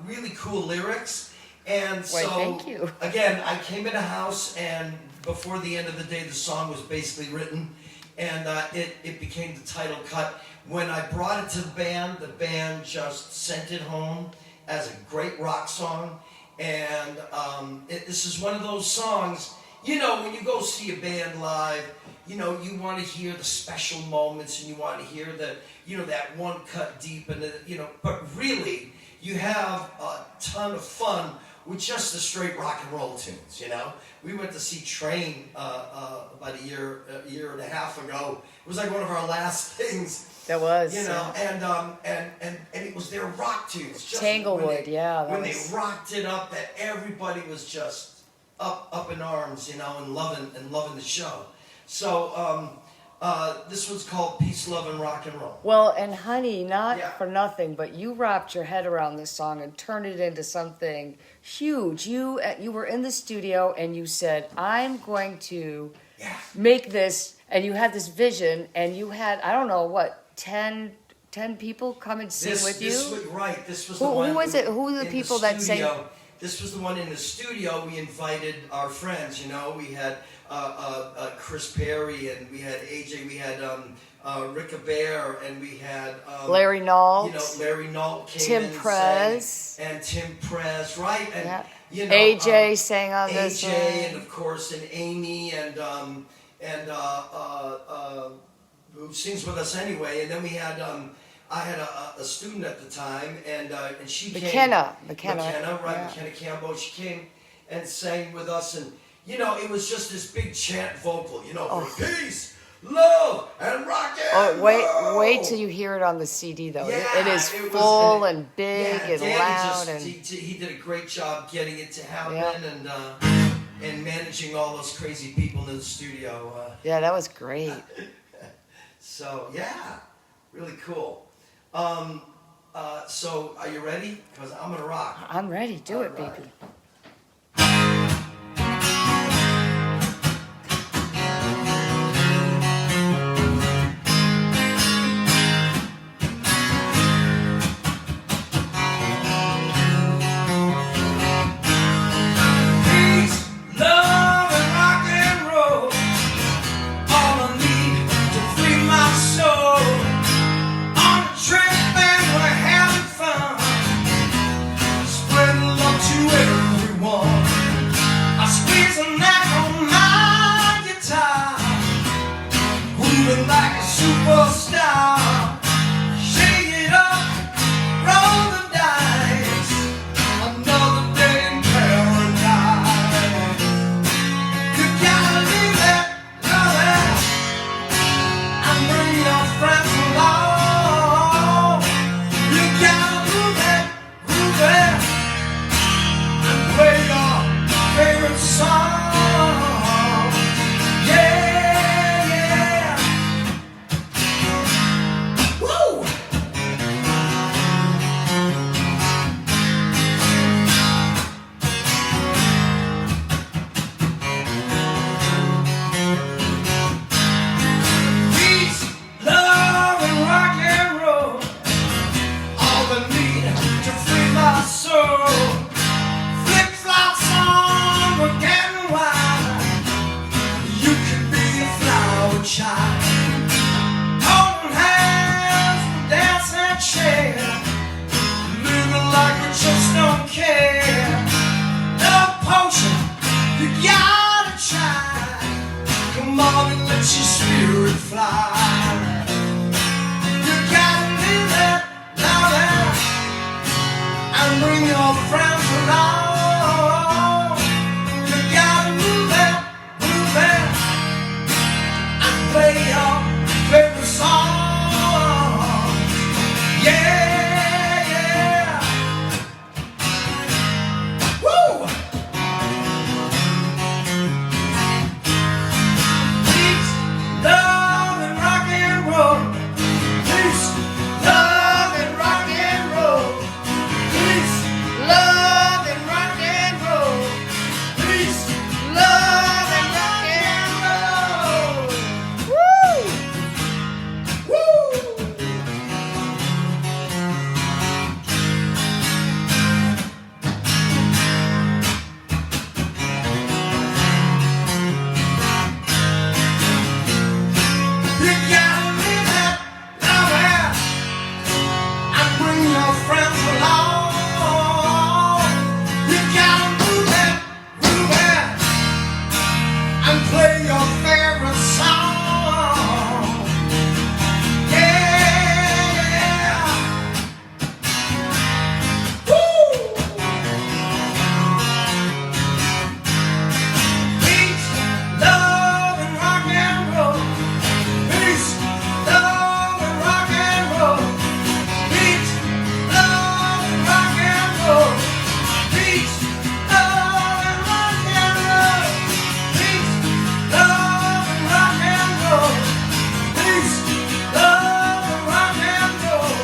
really cool lyrics. And so, thank you. Again, I came in a house, and before the end of the day, the song was basically written, and it became the title cut. When I brought it to the band just sent it home as a great rock song. And this is one of those songs, you know, when you go see a band live, you know, you want to hear the special moments, and you want to hear the, you know, that one cut deep, and the, you know, but really, you have a ton of fun with just the straight rock and roll tunes, you know. We went to see Train about a year and a half ago. It was like one of our last things. That was, you know, and it was their rock tunes. Just Tanglewood, when they rocked it up, that everybody was just up in arms, you know, and loving the show. So this one's called Peace, Love, and Rock and Roll. Well, and honey, not for nothing, but you wrapped your head around this song and turned it into something huge. You were in the studio and you said, I'm going to make this, and you had this vision, and you had, I don't know, what, 10 people come and sing with you? This was the one. Who was it? Who were the people that sang? This was the one in the studio. We invited our friends, you know. We had Chris Perry, and we had AJ, we had Rick Bear, and we had Larry Nault. You know, Larry Nault came Tim in and Prez. sang, and Tim Prez, right? And you know, AJ sang on this one. AJ, and of course, and Amy, and who sings with us anyway. And then we had I had a student at the time, and she McKenna, right? McKenna Campbell. She came and sang with us, and you know, it was just this big chant vocal, you know, for peace, love, and rock and roll. Wait till you hear it on the CD, though. Yeah, it is full and big and loud. He did a great job getting it to happen, and managing all those crazy people in the studio. Yeah, that was great. So, really cool. So, are you ready? Because I'm going to rock. I'm ready. Do it, baby. Spread love to everyone. bring your friends along. You gotta move it, and play your favorite song. Yeah, yeah. Woo! Peace, love, and rock and roll. Peace, love, and rock and roll. Peace, love, and rock and roll. Peace, love, and rock and roll. Woo! Woo! You gotta live it, love it, and bring your friends along. You gotta move it, and play your favorite song. Yeah, woo! Peace, love, and rock and roll. Peace, love, and rock and roll. Peace, love, and rock and roll. Peace, love, and rock and roll. Peace, love, and rock and roll. Peace, love, and rock and roll.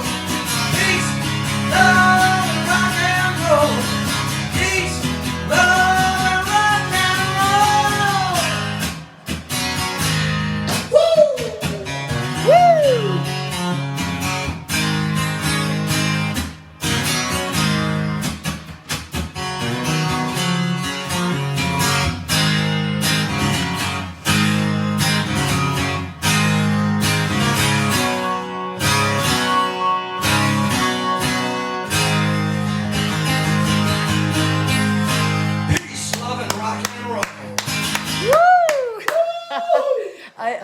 Peace, love, and rock and roll. Peace, love, and rock and roll. Woo! Woo! Peace, love, and rock and roll. Woo!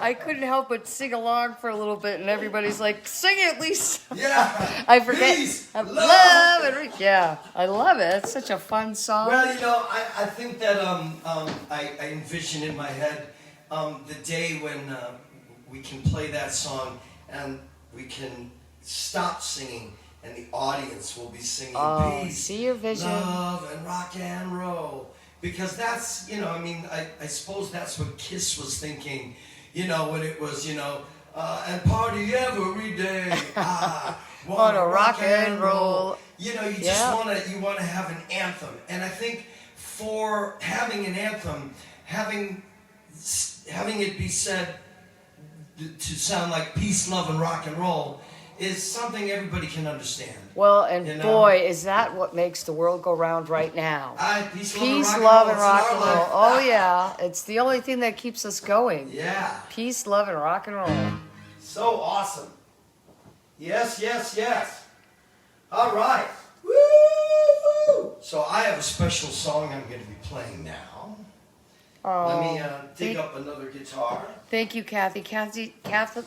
I couldn't help but sing along for a little bit, and everybody's like, "Sing it, Lisa." Yeah. I forget. Peace, Love love. and yeah, I love it. It's such a fun song. Well, you know, I think that I envision in my head the day when we can play that song and we can stop singing and the audience will be singing Oh, peace, see your vision. love, and rock and roll. Because that's, you know, I mean, I suppose that's what Kiss was thinking, you know, when it was, you know, and party every day. Wanna rock and roll. You know, you just Yeah. you wanna have an anthem, and I think for having an anthem, having it be said to sound like peace, love, and rock and roll is something everybody can understand. Well, and You know? boy, is that what makes the world go round right now. Peace, Peace, love, love, and and rock rock and and roll. roll. Oh, yeah. It's the only thing that keeps us going. Yeah. Peace, love, and rock and roll. So awesome. Yes, yes, yes. All right. Woo! So I have a special song I'm going to be playing now. Let me dig up another guitar. Thank you, Kathy.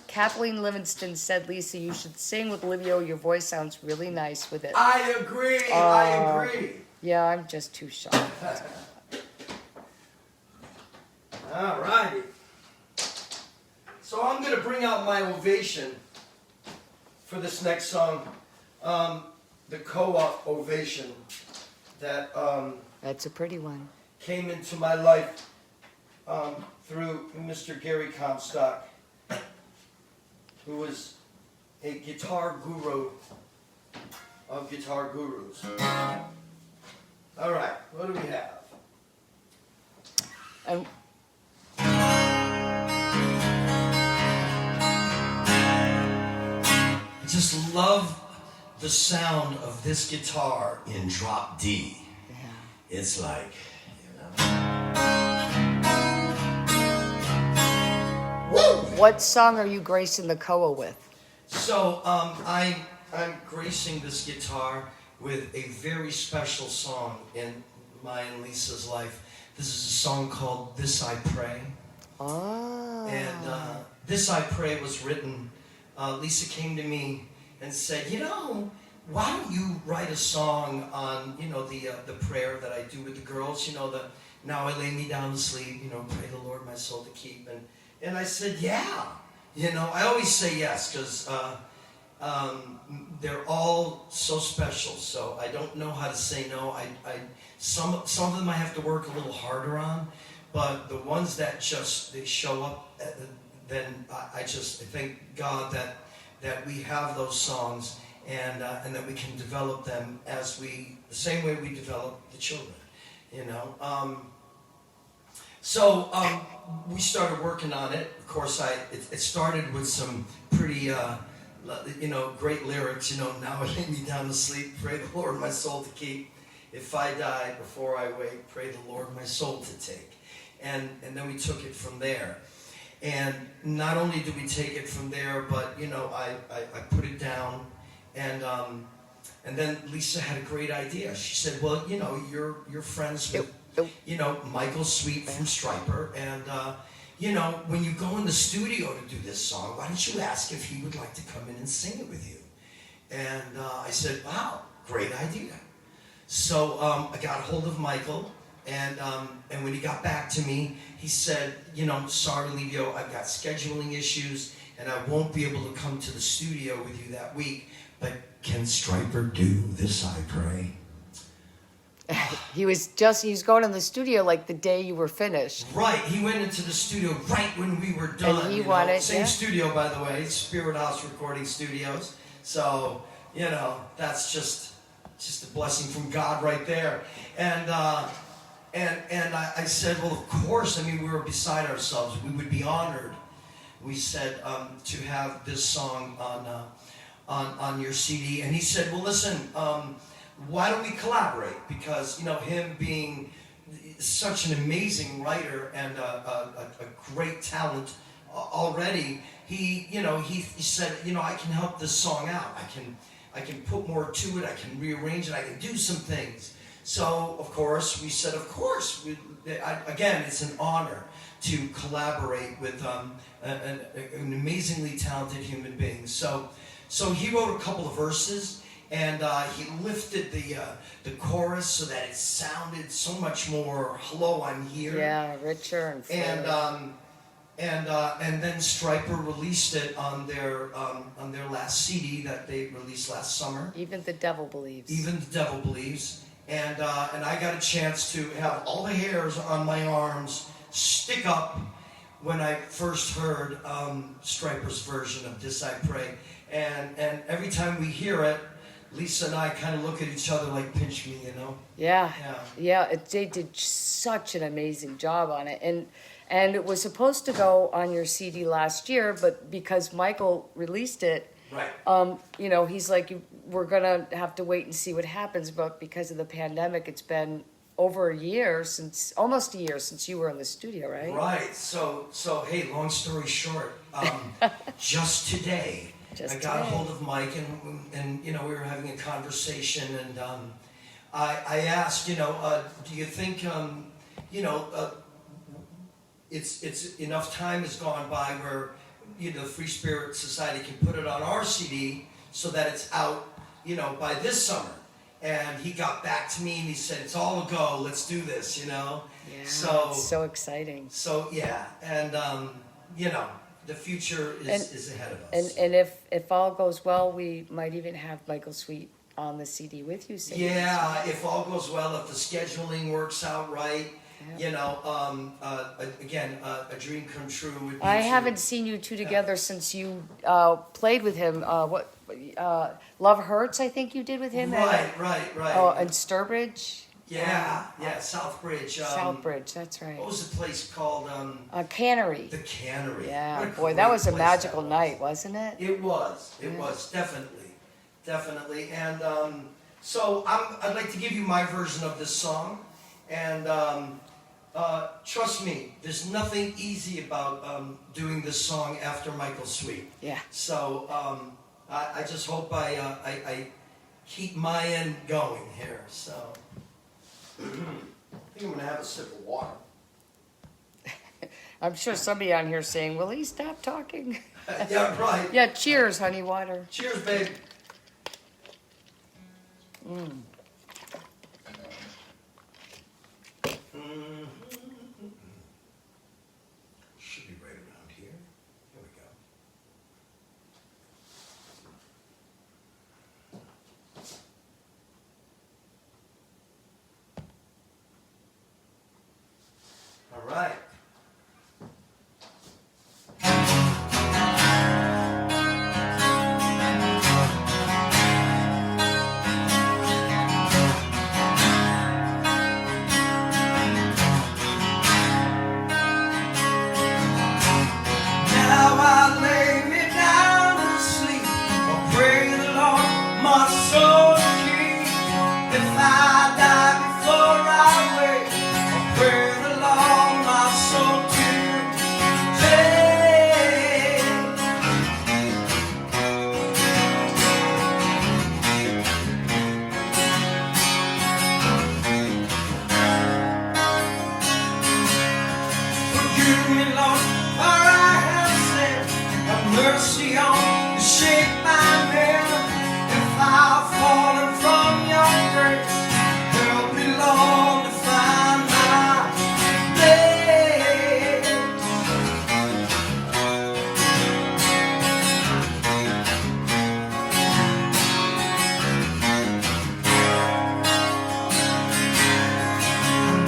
Kathleen Livingston said, Lisa, you should sing with Livio. Your voice sounds really nice with it. I agree. I agree. Yeah, I'm just too shy. All righty. So I'm going to bring out my ovation for this next song, the co-op ovation that That's a pretty one. came into my life through Mr. Gary Comstock, who was a guitar guru of guitar gurus. All right, what do we have? And I just love the sound of this guitar in drop D. yeah. It's like, you know. Woo! What song are you gracing the koa with? So I'm gracing this guitar with a very special song in my and Lisa's life. This is a song called "This I Pray." Oh. And "This I Pray" was written. Lisa came to me and said, "You know, why don't you write a song on, the prayer that I do with the girls, the now I lay me down to sleep, pray the Lord my soul to keep. And I said, yeah. I always say yes because they're all so special. So I don't know how to say no. Some of them I have to work a little harder on, but the ones that they show up, then I thank God that we have those songs and that we can develop them the same way we develop the children, So we started working on it. Of course, it started with some pretty, great lyrics. Now I lay me down to sleep, pray the Lord my soul to keep. If I die before I wake, pray the Lord my soul to take. And then we took it from there. And not only did we take it from there, but I put it down, and then Lisa had a great idea. She said, "Well, you're friends with." Michael Sweet from Striper, and when you go in the studio to do this song, why don't you ask if he would like to come in and sing it with you? And I said, wow, great idea. So I got a hold of Michael, and when he got back to me, he said, sorry, Livio, I've got scheduling issues, and I won't be able to come to the studio with you that week, but can Striper do this, I pray? He was going in the studio like the day you were finished. Right, he went into the studio right when we were done. And he wanted, same studio, by the way, Spirit House Recording Studios. So, that's just a blessing from God right there. And I said, well, of course. We were beside ourselves. We would be honored. We said to have this song on your CD, and he said, well, listen. Why don't we collaborate? Because, him being such an amazing writer and a great talent already, he said, I can help this song out. I can put more to it. I can rearrange it. I can do some things. So, of course, we said, of course. Again, it's an honor to collaborate with an amazingly talented human being. So he wrote a couple of verses. And he lifted the chorus so that it sounded so much more, hello, I'm here. Yeah, richer and fuller. And then Striper released it on their last CD that they released last summer. Even the Devil Believes. Even the Devil Believes. And I got a chance to have all the hairs on my arms stick up when I first heard Striper's version of This I Pray. And every time we hear it, Lisa and I kind of look at each other like, pinch me, Yeah. They did such an amazing job on it, and it was supposed to go on your CD last year, but because Michael released it, right? He's like, we're gonna have to wait and see what happens. But because of the pandemic, it's been over almost a year since you were in the studio, right? Right. So hey, long story short, just today. I got a hold of Mike, and we were having a conversation, and I asked, do you think, it's enough time has gone by where, the Free Spirit Society can put it on our CD so that it's out, by this summer. And he got back to me and he said, it's all a go, let's do this, Yeah, So it's so exciting. So yeah, and the future is ahead of us. And if all goes well, we might even have Michael Sweet on the CD with you singing. Yeah, if all goes well, if the scheduling works out right, again, a dream come true would be. I haven't seen you two together since you played with him. Love Hurts, I think you did with him. Right. Oh, and Sturbridge. Yeah, Southbridge. Southbridge, that's right. What was the place called? Cannery. The Cannery. Yeah, boy, that was a magical night, wasn't it? It was. It was definitely. And so I'd like to give you my version of this song, and trust me, there's nothing easy about doing this song after Michael Sweet. Yeah. So I just hope I keep my end going here. So. I think I'm going to have a sip of water. I'm sure somebody on here saying, will he stop talking? Yeah, right. Yeah, cheers, honey, water. Cheers, babe. Should be right around here. Here we go. All right. Now I lay me down to sleep. I pray the Lord my soul to keep. If I die before I wake, I pray the Lord my soul to take. Forgive me, Lord, for I have sinned. Have mercy on me, shake my hand. If I've fallen from your grace, help me, Lord, to find my place.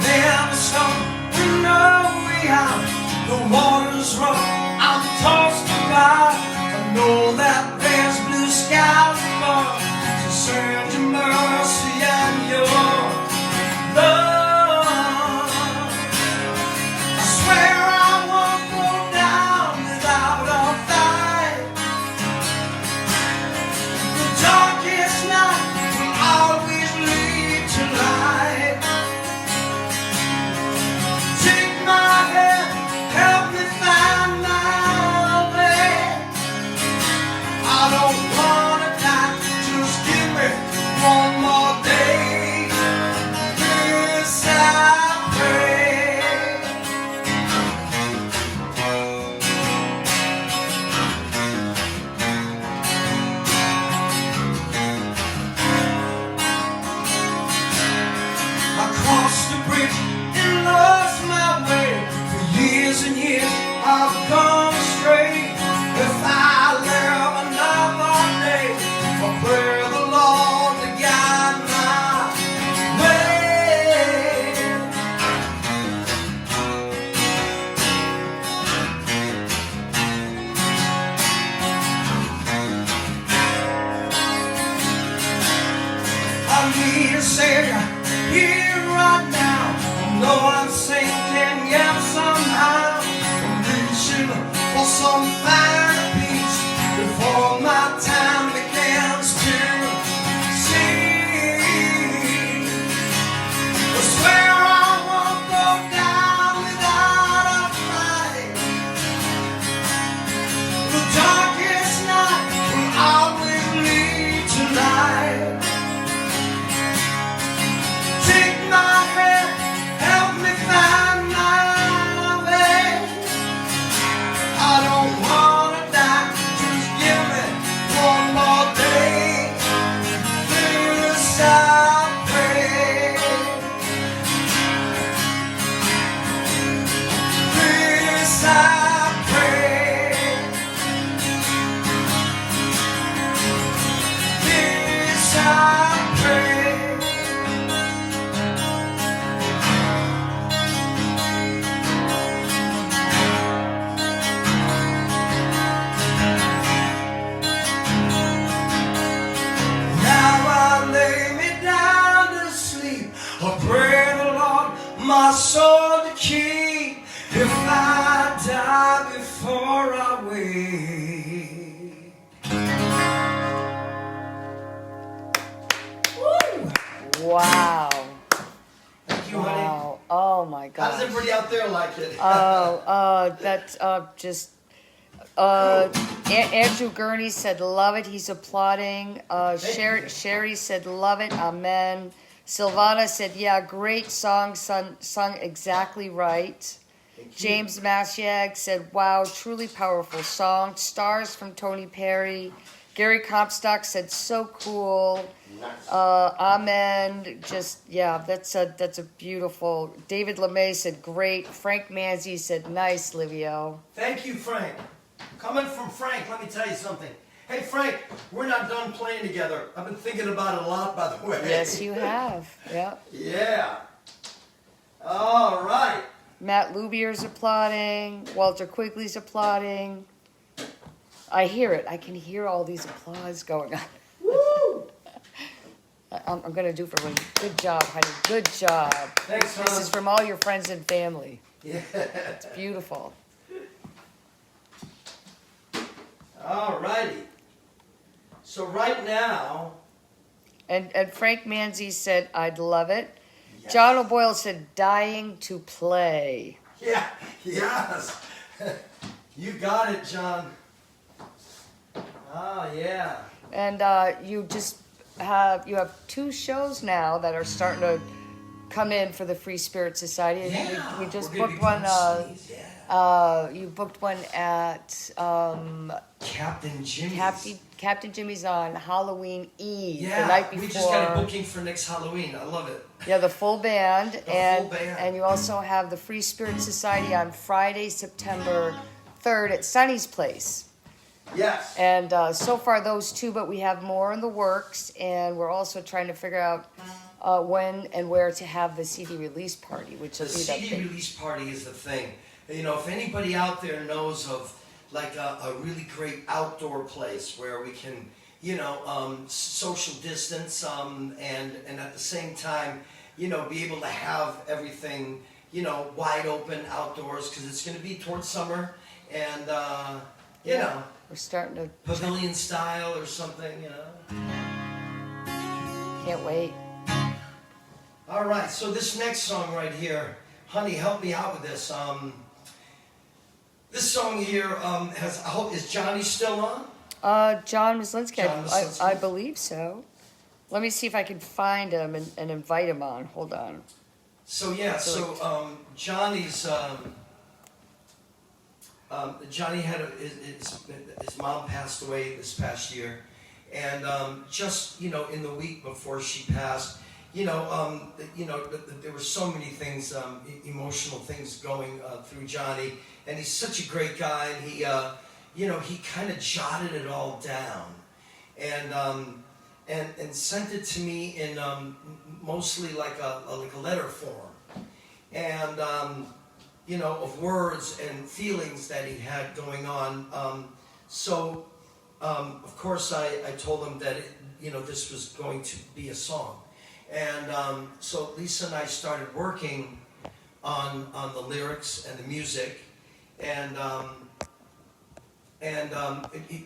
Never stop, we know we out. The water's rough, I'm tossed about. I know that there's blue skies above. So send your mercy and your love. I swear I won't go down without a fight. The darkest night will always lead to light. Take my hand, help me find my way. I don't wanna die, just give me one more day. This I pray. I crossed the bridge and lost my way. For years and years I've gone astray. If I live another day, I'll pray the Lord to guide my way. I need a Savior here right now. I know I'm sinking, yet somehow I'm reaching for some finer peace before my time begins to see. I swear I won't go down without a fight. The darkest night will always lead to light. Take my hand, help me find my way. I don't wanna die, just give me one more day. This I pray. This I pray. This I pray. Now I lay me down to sleep. I pray the Lord my soul to keep. If I die before I wake. Woo! Wow. Thank you, honey. Wow. Oh my How God. does everybody out there like it? That's just. Andrew Gurney said, love it. He's applauding. Sherry said, love it. Amen. Silvana said, yeah, great song, sung exactly right. James Masiag said, wow, truly powerful song. Stars from Tony Perry. Gary Comstock said, so cool. Nice. Amen. Just, yeah, that's a beautiful. David LeMay said, great. Frank Manzi said, nice, Livio. Thank you, Frank. Coming from Frank, let me tell you something. Hey, Frank, we're not done playing together. I've been thinking about it a lot, by the way. Yes, you have. Yeah. Yeah. All right. Matt Lubier's applauding. Walter Quigley's applauding. I hear it. I can hear all these applause going on. Woo! I'm going to do for everyone. Good job, honey. Good job. Thanks, hon. This is from all your friends and family. Yeah. It's beautiful. All righty. So right now... And Frank Manzi said, I'd love it. Yes. John O'Boyle said, dying to play. Yeah, yes. You got it, John. Oh, yeah. And you have 2 shows now that are starting to come in for the Free Spirit Society. Yeah, we just we're gonna booked be one. doing CDs, yeah. You booked one at Captain Jimmy's. Captain Jimmy's on Halloween Eve, Yeah, the night before. we just got a booking for next Halloween. I love it. Yeah, the full band. Full band. And you also have the Free Spirit Society on Friday, September 3rd at Sunny's Place. Yes. And so far those 2, but we have more in the works, and we're also trying to figure out when and where to have the CD release party, which will The be that CD big. release party is the thing. You know, if anybody out there knows of like a really great outdoor place where we can, you know, social distance and at the same time, you know, be able to have everything, you know, wide open outdoors, because it's going to be towards summer, and you know, We're starting to. pavilion style or something, you know. Can't wait. All right, so this next song right here, honey, help me out with this. This song here has, I hope, is Johnny still on? John Muslinski, John Muslinski. I believe so. Let me see if I can find him and invite him on. Hold on. So yeah, Johnny's, Johnny had his mom passed away this past year, and just, you know, in the week before she passed, you know, there were so many things, emotional things going through Johnny, and he's such a great guy, and he, you know, he kind of jotted it all down, and sent it to me in mostly like a letter form, and you know, of words and feelings that he had going on. Of course, I told him that you know, this was going to be a song. And so Lisa and I started working on the lyrics and the music, and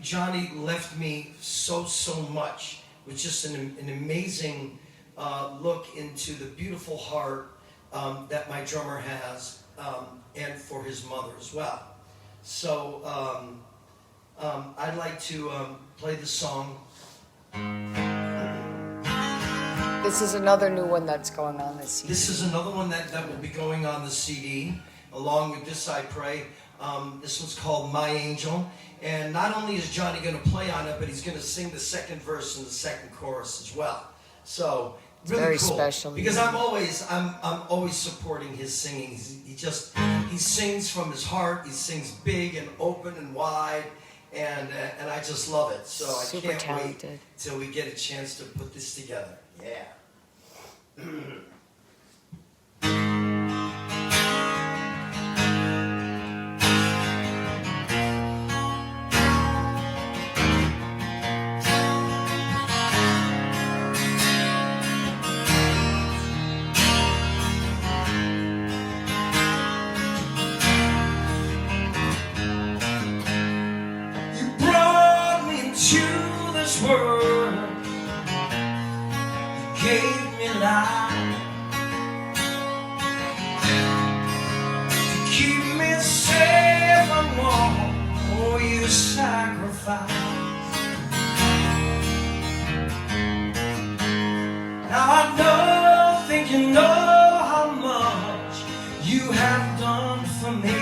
Johnny left me so much with just an amazing look into the beautiful heart that my drummer has, and for his mother as well. So I'd like to play the song. This is another new one that's going on this CD. This is another one that will be going on the CD, along with This I Pray. This one's called My Angel. And not only is Johnny going to play on it, but he's going to sing the second verse and the second chorus as well. So, really very cool. special. Because I'm always supporting his singing. He sings from his heart. He sings big and open and wide. And I just love it. So Super I can't talented. wait till we get a chance to put this together. Yeah. You brought me into this world. You gave me life to keep me safe and warm. Oh, you sacrificed. Now I know, think you know how much you have done for me.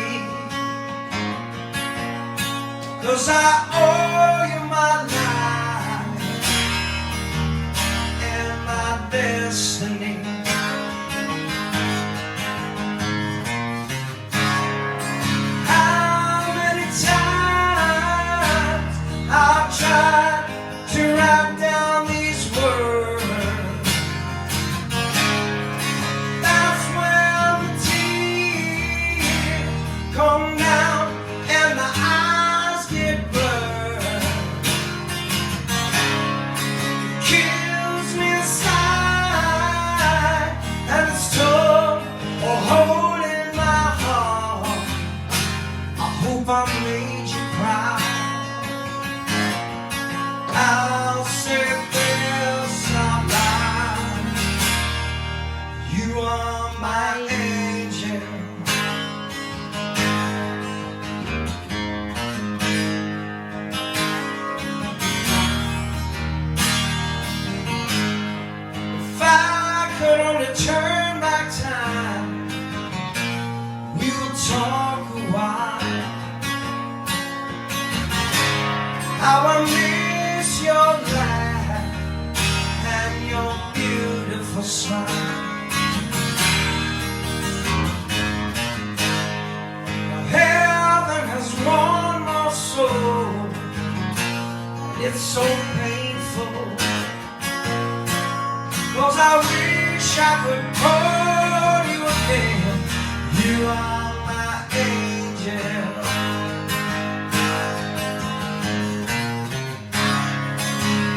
'Cause I owe you my life. You are my angel. If I could only turn back time, we would talk a while. How I miss your laugh and your beautiful smile. Now heaven has one more soul, and it's so painful, 'cause I wish I could hold you again. You are my angel.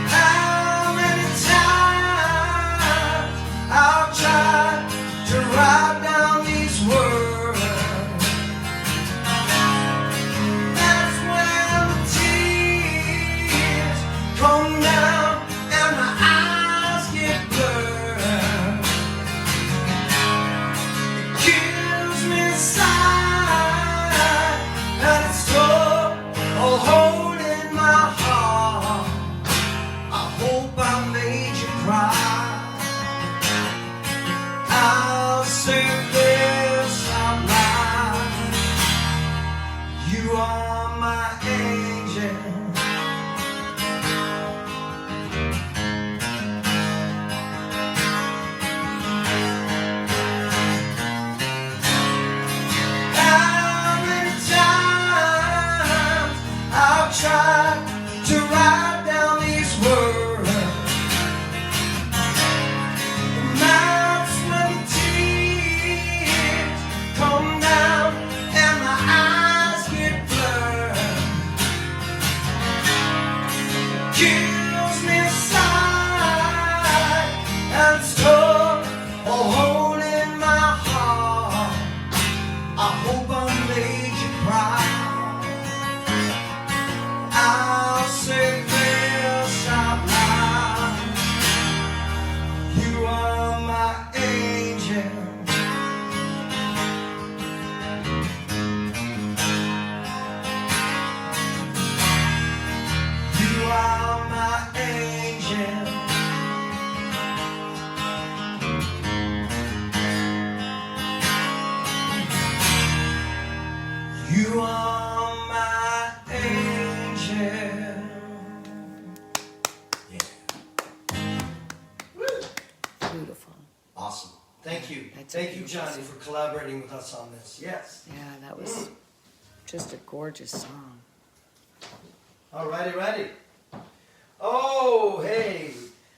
How many times I've tried to write down these words. That's when the tears come down and my eyes get blurred. It gives me a sigh, and it's tough, all holding my heart. I hope I made you cry. I'll say this out loud. You are my angel. How many times I've tried to write down these words. And that's when the tears come down and my eyes get blurred. Kills me inside, and it's tough, all holding my heart. I hope I made you cry. I'll say this out loud. You are my angel. You are my angel. You are my angel. Yeah. Beautiful. Awesome. Thank you. That's Thank you, beautiful. Johnny, for collaborating with us on this. Yes. Yeah, that was just a gorgeous song. All righty, ready. Oh, hey.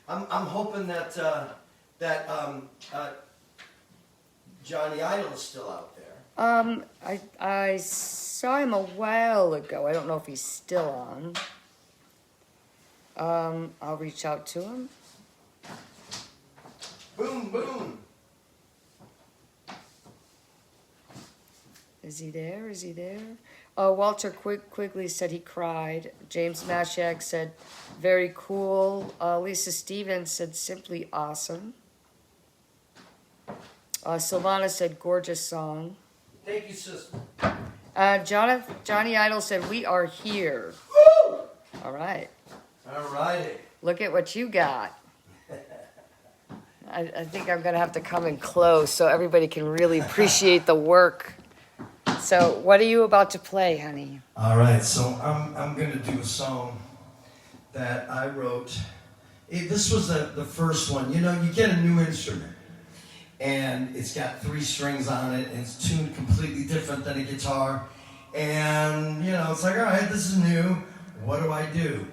I'm hoping that Johnny Idol is still out there. I saw him a while ago. I don't know if he's still on. I'll reach out to him. Boom, boom. Is he there? Is he there? Walter Quigley said he cried. James Mashak said, very cool. Lisa Stevens said, simply awesome. Silvana said, gorgeous song. Thank you, sister. Johnny Idol said, we are here. Woo! All right. All righty. Look at what you got. I think I'm going to have to come in close so everybody can really appreciate the work. So what are you about to play, honey? All right, so I'm going to do a song that I wrote. This was the first one. You know, you get a new instrument, and it's got 3 strings on it, and it's tuned completely different than a guitar. And, you know, it's like, all right, this is new. What do I do?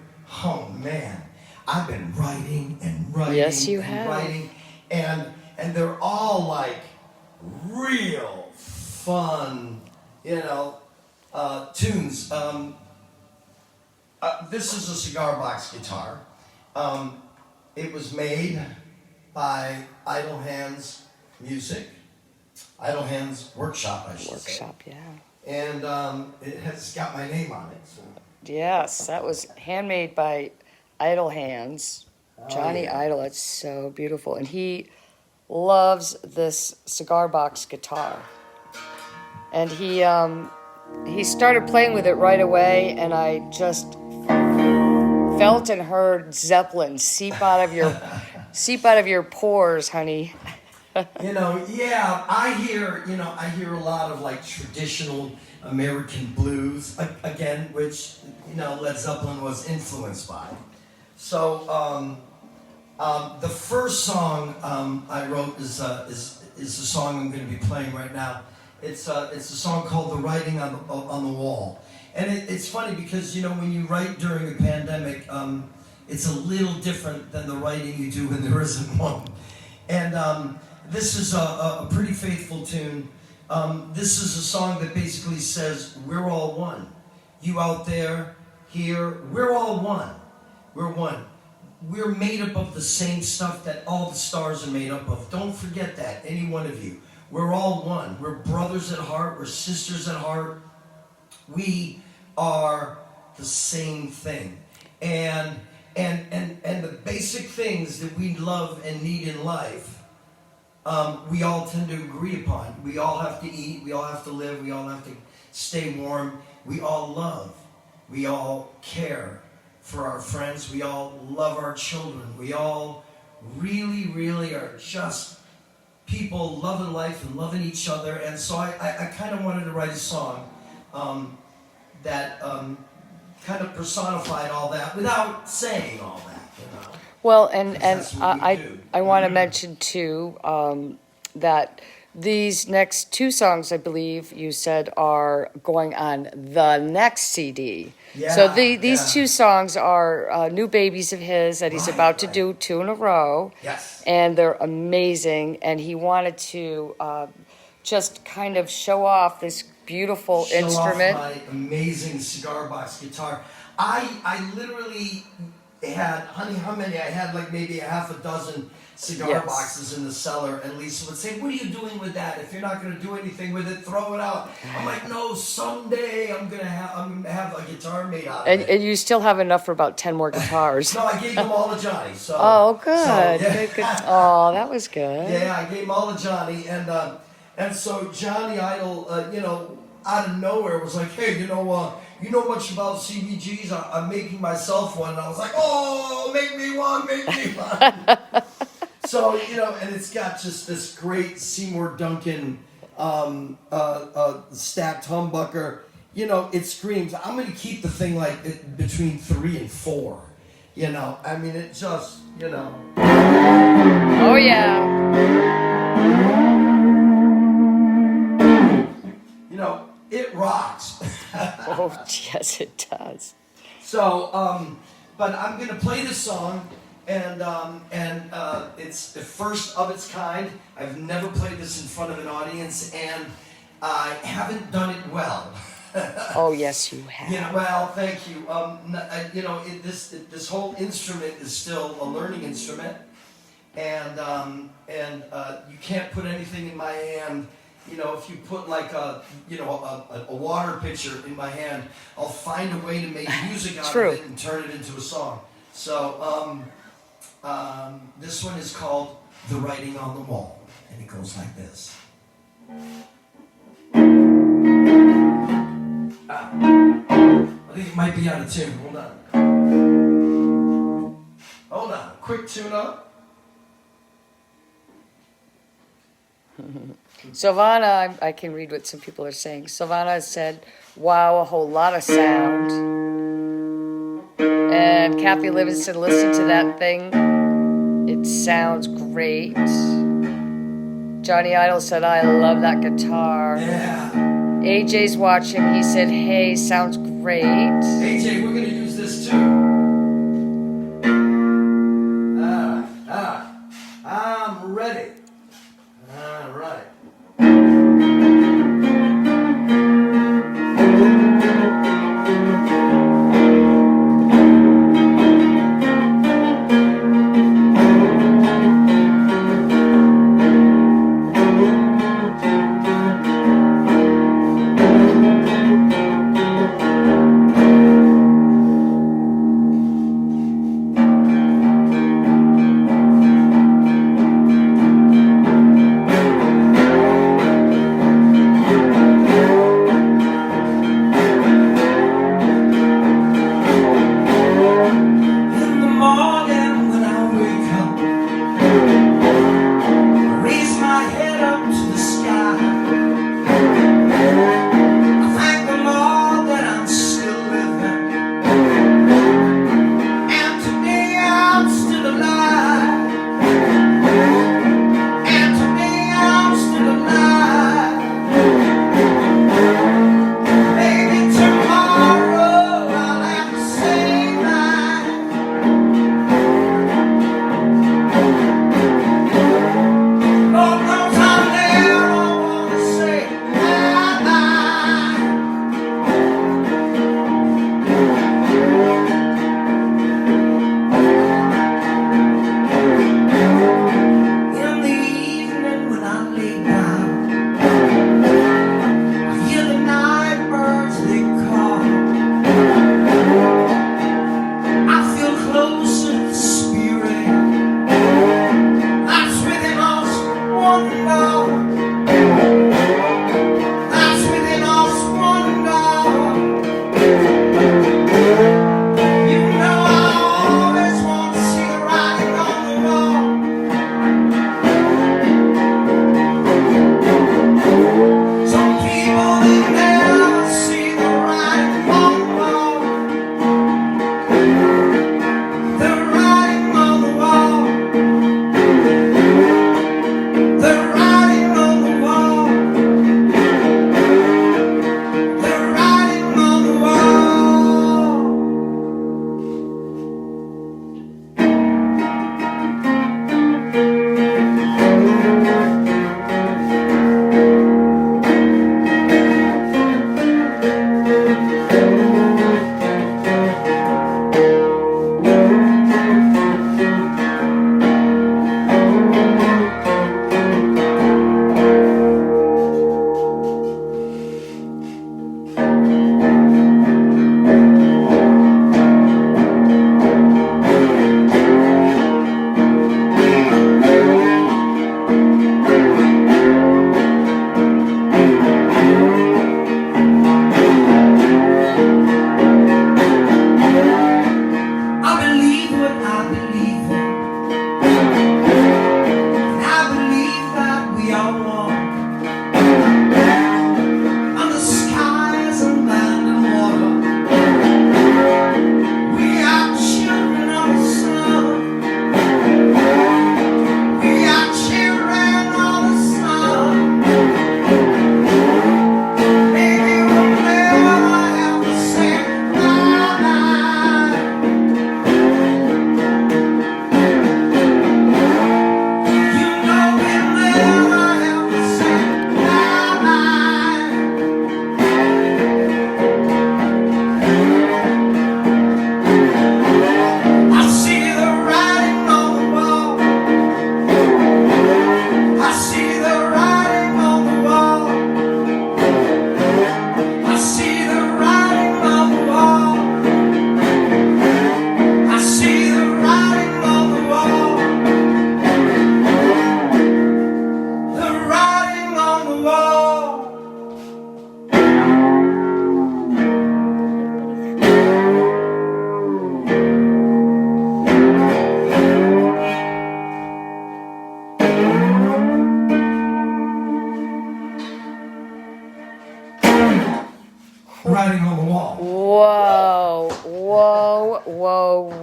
Oh, man. I've been writing and writing Yes, you and have. writing. And they're all, like, real fun, you know, tunes. This is a cigar box guitar. It was made by Idle Hands Music, Idle Hands Workshop, I should say. Workshop, yeah. And it has got my name on it. So. Yes, that was handmade by Idle Hands. Oh, Johnny yeah. Idle, it's so beautiful. And he loves this cigar box guitar. And he started playing with it right away, and I just felt and heard Zeppelin seep out of your pores, honey. Yeah, I hear a lot of like traditional American blues again, which Led Zeppelin was influenced by. So the first song I wrote is the song I'm going to be playing right now. It's a song called "The Writing on the Wall," and it's funny because when you write during a pandemic, it's a little different than the writing you do when there isn't one. And this is a pretty faithful tune. This is a song that basically says we're all one. You out there, here, we're all one. We're one. We're made up of the same stuff that all the stars are made up of. Don't forget that, any one of you. We're all one. We're brothers at heart. We're sisters at heart. We are the same thing. And the basic things that we love and need in life, we all tend to agree upon. We all have to eat. We all have to live. We all have to stay warm. We all love. We all care for our friends. We all love our children. We all really, really are just people loving life and loving each other. And so I kind of wanted to write a song that kind of personified all that without saying all that. Well, and I want to mention too that these next two songs, I believe you said, are going on the next CD. Yeah, so these two songs are new babies of his that he's about to do 2 in a row. Yes. And they're amazing. And he wanted to just kind of show off this beautiful instrument. Show off my amazing cigar box guitar. I literally had, honey, how many? I had like maybe a half a dozen cigar boxes in the cellar, and Lisa would say, "What are you doing with that? If you're not going to do anything with it, throw it out." I'm like, "No, someday I'm gonna have a guitar made out of it." And you still have enough for about 10 more guitars. No, I gave them all to Johnny. So. Oh, good. So, yeah. Good. Oh, that was good. Yeah, I gave them all to Johnny, and so Johnny Idol, out of nowhere was like, "Hey, you know much about CBGs? I'm making myself one." And I was like, "Oh, make me one. So, and it's got just this great Seymour Duncan stacked humbucker. It screams. I'm going to keep the thing like between 3 and 4. I mean, it just, Oh, yeah. It rocks. Oh, yes, it does. So, but I'm going to play this song, and it's the first of its kind. I've never played this in front of an audience, and I haven't done it well. Oh, yes, you have. Well, thank you. This whole instrument is still a learning instrument, and you can't put anything in my hand. If you put like a water pitcher in my hand, I'll find a way to make music out of it and turn it into a song. So this one is called "The Writing on the Wall," and it goes like this. I think it might be out of tune. Hold on. Quick tune up. Silvana, I can read what some people are saying. Silvana said, "Wow, a whole lot of sound." And Kathy Livingston, "Listen to that thing. It sounds great." Johnny Idol said, "I love that guitar." Yeah. AJ's watching. He said, "Hey, sounds great." AJ, we're going to use this too. I'm ready. All right. writing on the wall.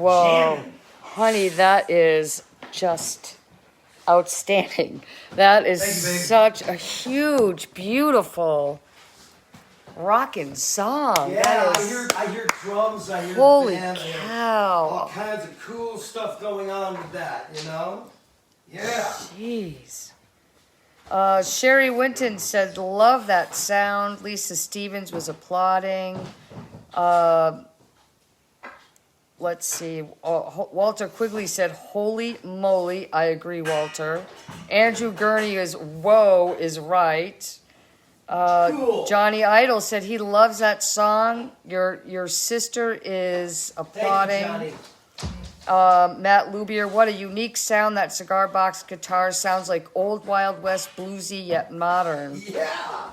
Whoa. Honey, that is just outstanding. That is Thank you, baby. such a huge, beautiful rockin' song. Yeah, That is, I hear drums, I hear holy band, I hear cow. all kinds of cool stuff going on with that, you know? Yeah. Jeez. Sherry Winton said, love that sound. Lisa Stevens was applauding. Let's see. Walter Quigley said, holy moly. I agree, Walter. Andrew Gurney is, whoa, is right. Cool. Johnny Idol said he loves that song. Your sister is applauding. Thank you, Johnny. Matt Lubier, what a unique sound that cigar box guitar sounds like old Wild West bluesy yet modern. Yeah.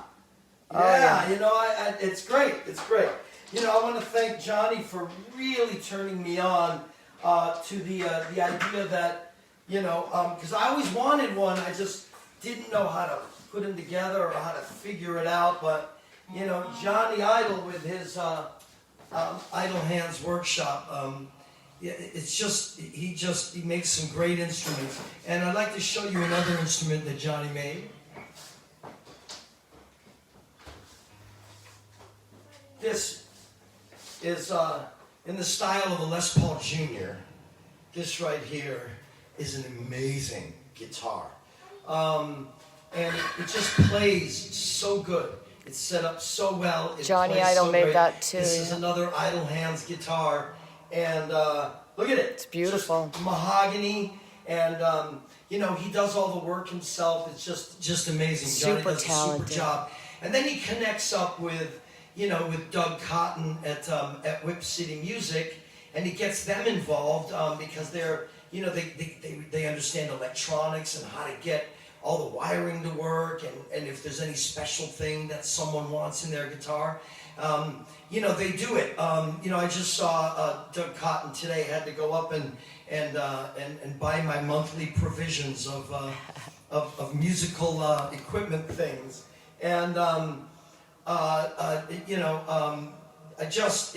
Yeah. You know, it's great. It's great. You know, I want to thank Johnny for really turning me on to the idea that, you know, because I always wanted one. I just didn't know how to put them together or how to figure it out. But, you know, Johnny Idol with his Idle Hands Workshop, it's just, he makes some great instruments. And I'd like to show you another instrument that Johnny made. This is in the style of a Les Paul Jr. This right here is an amazing guitar. And it just plays so good. It's set up so well. Johnny Idol made great. that too. This is another Idle Hands guitar. And look at it. It's beautiful. Just mahogany. And, you know, he does all the work himself. It's just amazing. Johnny Super does talented. a super job. And then he connects up with, you know, with Doug Cotton at Whip City Music. And he gets them involved because they're, you know, they understand electronics and how to get all the wiring to work, and if there's any special thing that someone wants in their guitar, you know, they do it. You know, I just saw Doug Cotton today had to go up and buy my monthly provisions of musical equipment things, and you know, I just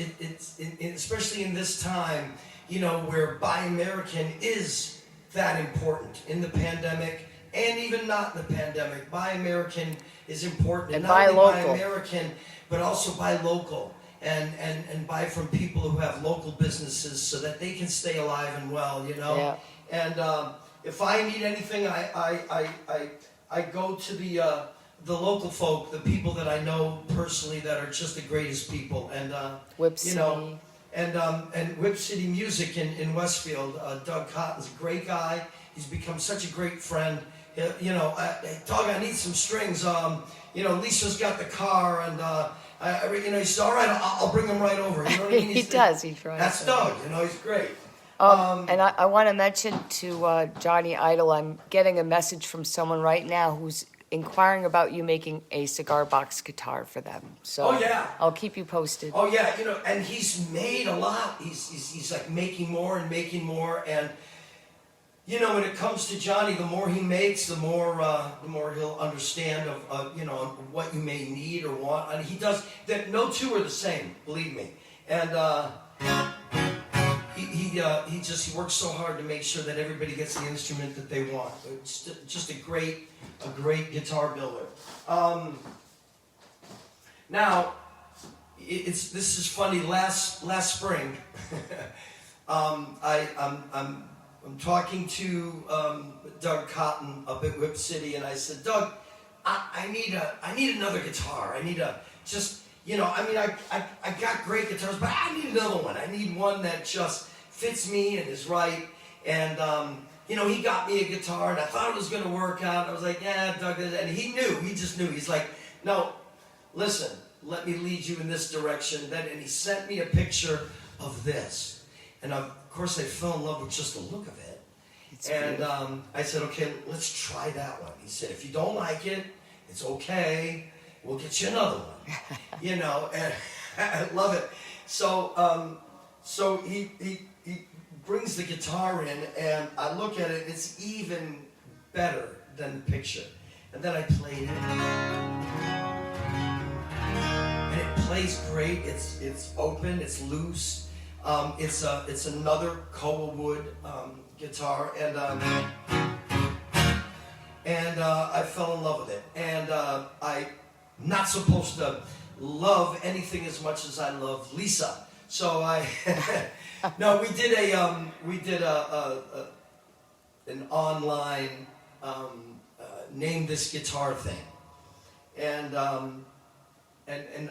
especially in this time, you know, where Buy American is that important in the pandemic. And even not in the pandemic, Buy American is important. And not buy only local. Buy American, but also buy local. And buy from people who have local businesses so that they can stay alive and well, you know? Yeah. And if I need anything, I go to the local folk, the people that I know personally that are just the greatest people. And, Whip you City. know, and Whip City Music in Westfield, Doug Cotton's a great guy. He's become such a great friend. You know, Doug, I need some strings. You know, Lisa's got the car, and you know, he said, all right, I'll bring them right over. You know what I mean? He does. He tries. That's Doug. You know, he's great. And I want to mention to Johnny Idol, I'm getting a message from someone right now who's inquiring about you making a cigar box guitar for them. So Oh, yeah. I'll keep you posted. Oh yeah, you know, and he's made a lot. He's like making more, and you know, when it comes to Johnny, the more he makes, the more he'll understand of you know, what you may need or want. And he does that. No two are the same, believe me. And he works so hard to make sure that everybody gets the instrument that they want. It's just a great guitar builder. Now, this is funny. Last spring, I'm talking to Doug Cotton up at Whip City, and I said, Doug, I need another guitar. I need just, you know, I mean, I got great guitars, but I need another one. I need one that just fits me and is right. And you know, he got me a guitar, and I thought it was going to work out. I was like, yeah, Doug, and he just knew. He's like, no, listen, let me lead you in this direction. And he sent me a picture of this, and of course, I fell in love with just the look of it. And I said, okay, let's try that one. He said, if you don't like it, it's okay. We'll get you another one. You know, and I love it. So so he brings the guitar in, and I look at it, it's even better than the picture. And then I played it. And it plays great. It's open. It's loose. It's another Koa wood guitar, and I fell in love with it. And I'm not supposed to love anything as much as I love Lisa. So no, we did an online name this guitar thing, and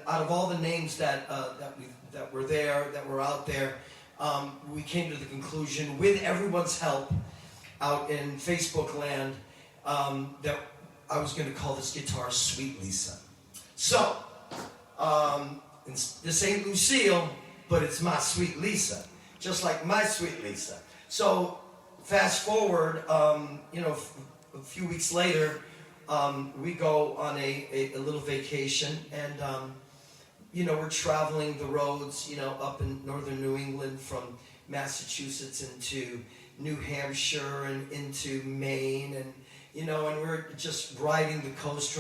out of all the names that were there, that were out there, we came to the conclusion, with everyone's help out in Facebook land, that I was going to call this guitar Sweet Lisa. So this ain't Lucille, but it's my Sweet Lisa, just like my Sweet Lisa. So fast forward, a few weeks later, we go on a little vacation, and we're traveling the roads, up in northern New England, from Massachusetts into New Hampshire and into Maine, and and we're just driving the coast,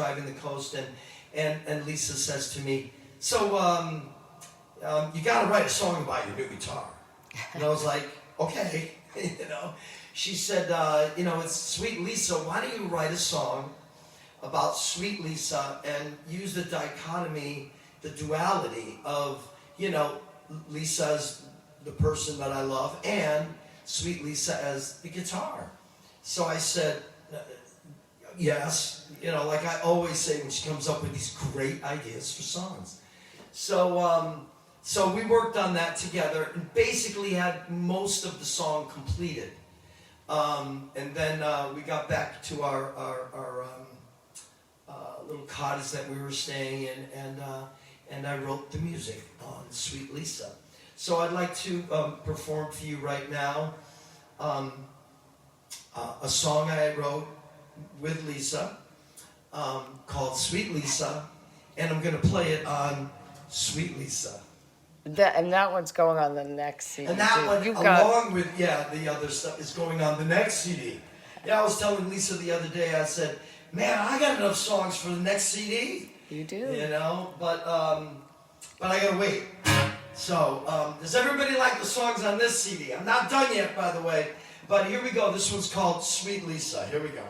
and Lisa says to me, "So you got to write a song about your new guitar." And I was like, "Okay." She said, "It's Sweet Lisa. Why don't you write a song about Sweet Lisa and use the dichotomy, the duality of, Lisa as the person that I love and Sweet Lisa as the guitar." So I said, yes, like I always say when she comes up with these great ideas for songs. So we worked on that together and basically had most of the song completed. And then we got back to our little cottage that we were staying in, and I wrote the music on Sweet Lisa. So I'd like to perform for you right now a song I wrote with Lisa called Sweet Lisa, and I'm going to play it on Sweet Lisa. That one's going on the next CD. And that one, along with the other stuff, is going on the next CD. Yeah, I was telling Lisa the other day, I said, "Man, I got enough songs for the next CD." You do. But I gotta wait. So, does everybody like the songs on this CD? I'm not done yet, by the way. But here we go. This one's called Sweet Lisa. Here we go.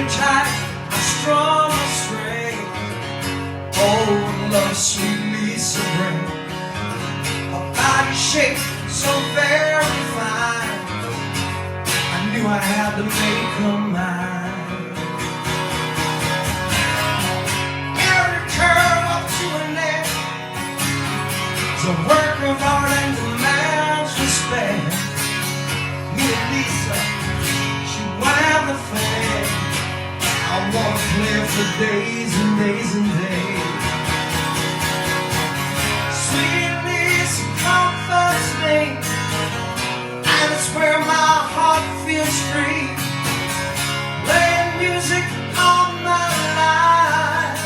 Tight, I strong a string. Oh, love, sweet Lisa bring. Her body shape so very fine. I knew I had to make her mine. Every curve up to her neck is a work of art and demands respect. Me and Lisa, she wound the thing. I wanna play for days and days and days. Sweet Lisa comforts me, and it's where my heart feels free. Playing music all my life,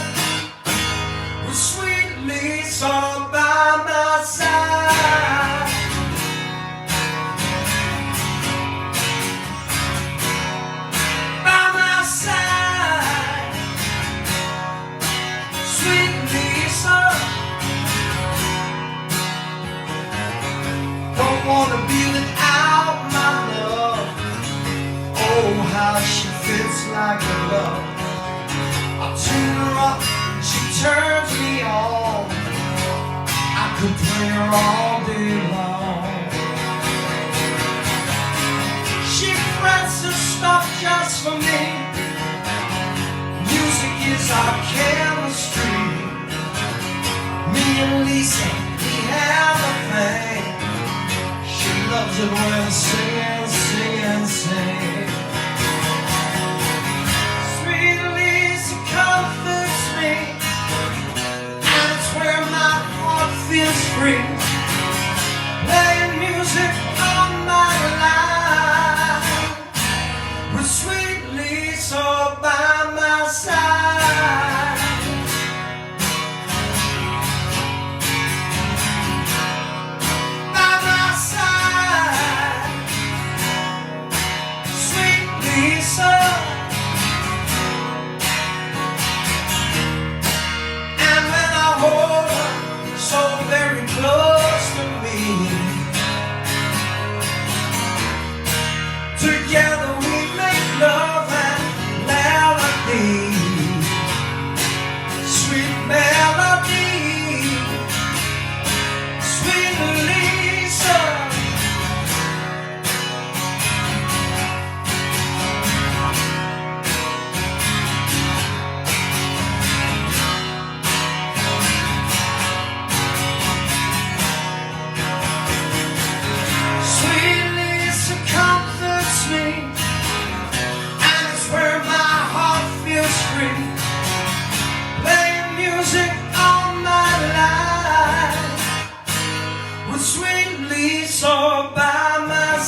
with Sweet Lisa by my side. By my side, Sweet Lisa. Don't wanna be without my love. Oh, how she fits like a glove. I tune her up, she turns me on. I could play her all day long. She frets her stuff just for me. Music is our chemistry. Me and Lisa, we have a thing. She loves it when I sing. Sweet Lisa comforts me, and it's where my heart feels free. Playing music all my life, with Sweet Lisa.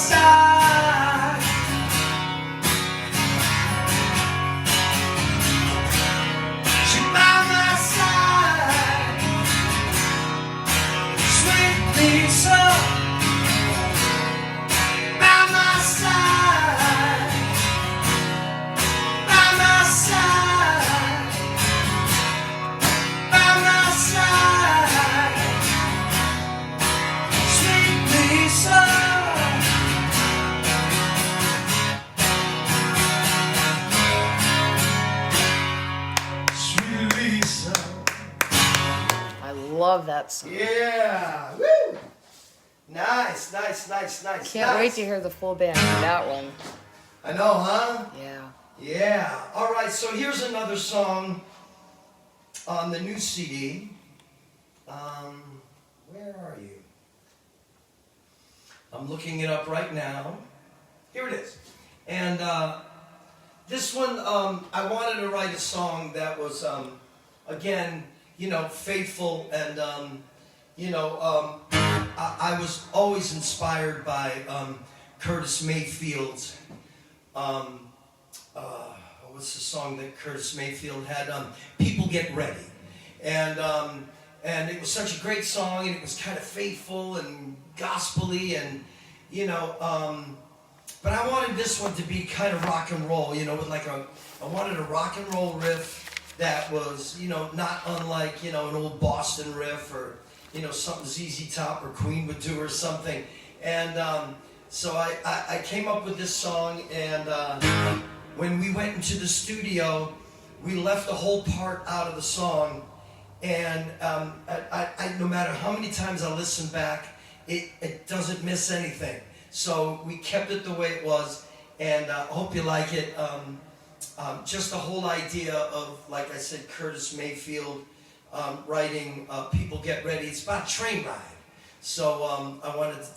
side. She by my side, sweetly so. By my side, by my side, by my side, sweetly so. Sweetly so. I love that song. Yeah. Woo. Nice, nice, nice, nice. Can't wait nice. to hear the full band for that one. I know, huh? Yeah. Yeah. All right, so here's another song on the new CD. Where are you? I'm looking it up right now. Here it is. And this one, I wanted to write a song that was, again, you know, faithful and, you know, I was always inspired by Curtis Mayfield's, what's the song that Curtis Mayfield had? People Get Ready. And it was such a great song, and it was kind of faithful and gospel-y, and, you know, but I wanted this one to be kind of rock and roll, you know, with like I wanted a rock and roll riff that was, you know, not unlike, you know, an old Boston riff or, you know, something ZZ Top or Queen would do or something. And so I came up with this song, and when we went into the studio, we left the whole part out of the song, and no matter how many times I listen back, it doesn't miss anything. So we kept it the way it was, and I hope you like it. Just the whole idea of, like I said, Curtis Mayfield writing People Get Ready. It's about a train ride. So I wanted to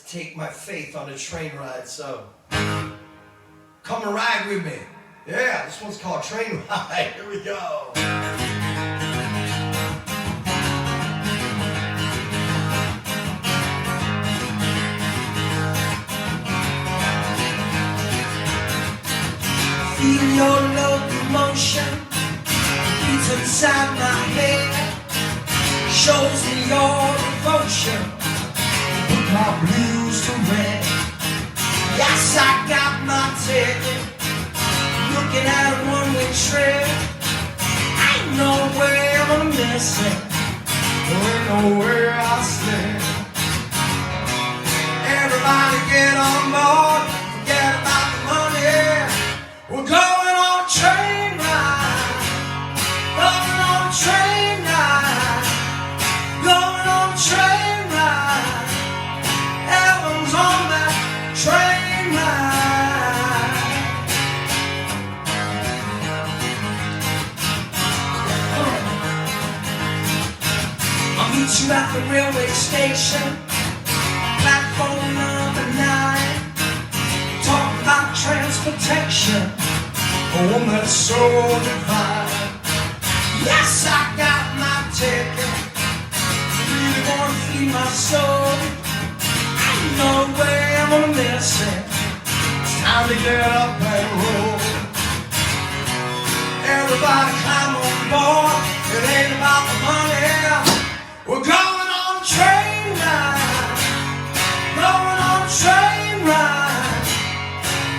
take my faith on a train ride. So come and ride with me. Yeah, this one's called Train Ride. Here we go. Feel your locomotion, beats inside my head, shows me your devotion, put my blues to rest. Yes, I got my ticket, looking at a one-way trip. Ain't no way I'm gonna miss it, there ain't no way I'll slip. Everybody get on board, forget about the money. We're going on a train ride, going on a train ride, going on a train ride. Heaven's on that train ride. I'll meet you at the railway station, platform number 9. Talk about transportation, oh, that's so divine. Yes, I got my ticket, really wanna feed my soul. Ain't no way I'm gonna miss it, it's time to get up and roll. Everybody climb on board, it ain't about the money. We're going on a train ride, going on a train ride,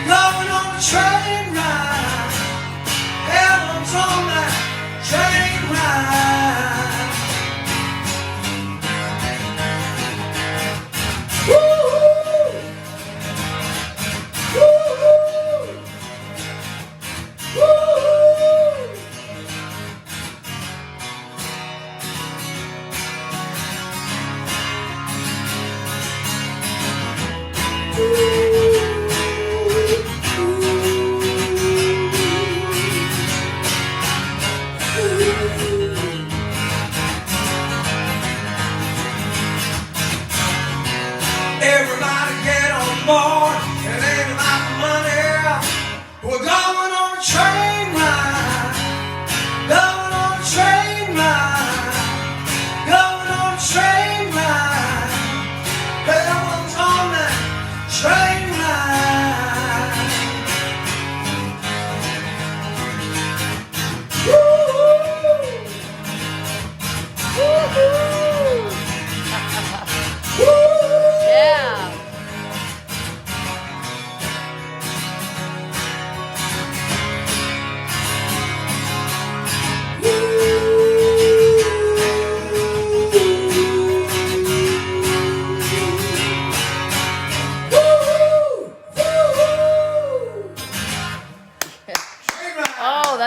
going on a train ride. Heaven's on that train ride. Woo-hoo! Woo-hoo! Woo-hoo! Everybody get on board, it ain't about the money. We're going on a train ride, going on a train ride, going on a train ride. Heaven's on that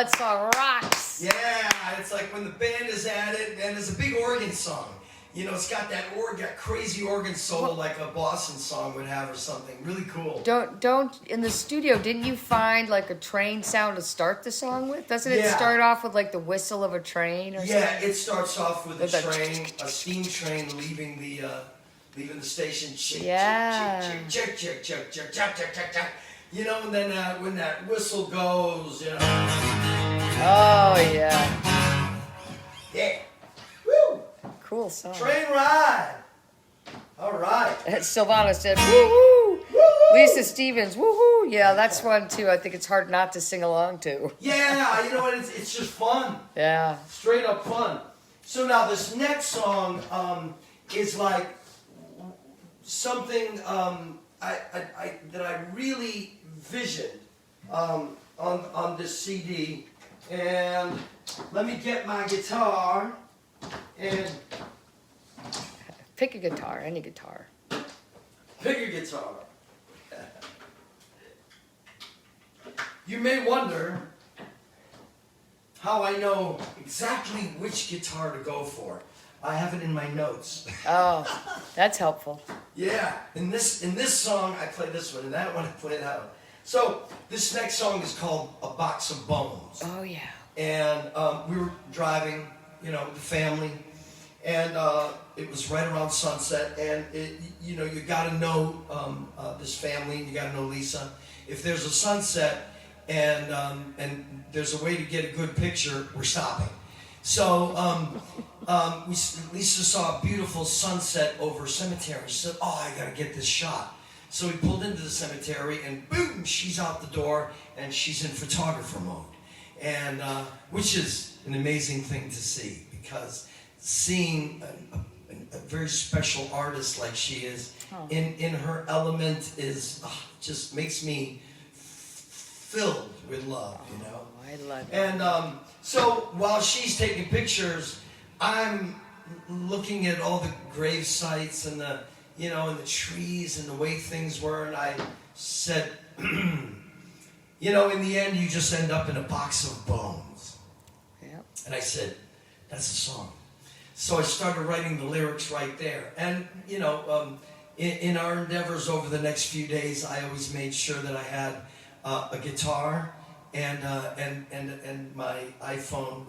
that song rocks. Yeah, it's like when the band is at it, and there's a big organ song. You know, it's got that crazy organ solo like a Boston song would have or something. Really cool. Don't in the studio, didn't you find like a train sound to start the song with? Doesn't it start off with like the whistle of a train or something? Yeah, it starts off with a train, a steam train leaving the station. Yeah. Check, check, check, check, check, check, check, check. You know, and then when that whistle goes, you know. Oh yeah. Yeah. Woo! Cool song. Train ride. All right. Sylvana said, woo-hoo. Woo-hoo. Lisa Stevens, woo-hoo. Yeah, that's one too. I think it's hard not to sing along to. Yeah, you know what? It's just fun. Yeah. Straight up fun. So now this next song is like something that I really visioned on this CD. And let me get my guitar and Pick a guitar, any guitar. pick a guitar. You may wonder how I know exactly which guitar to go for. I have it in my notes. Oh, that's helpful. Yeah, in this song I play this one, and that one I play that one. So this next song is called "A Box of Bones." Oh yeah. And we were driving, you know, with the family, and it was right around sunset. And you know, you got to know this family, and you got to know Lisa. If there's a sunset and there's a way to get a good picture, we're stopping. So Lisa saw a beautiful sunset over a cemetery. She said, "Oh, I got to get this shot." So we pulled into the cemetery, and boom, she's out the door, and she's in photographer mode. And which is an amazing thing to see, because seeing a very special artist like she is in her element is just makes me filled with love, you know. I love it. And so while she's taking pictures, I'm looking at all the grave sites and the, you know, and the trees and the way things were, and I said, you know, in the end, you just end up in a box of bones. Yep. And I said, that's a song. So I started writing the lyrics right there. And, you know, in our endeavors over the next few days, I always made sure that I had a guitar and my iPhone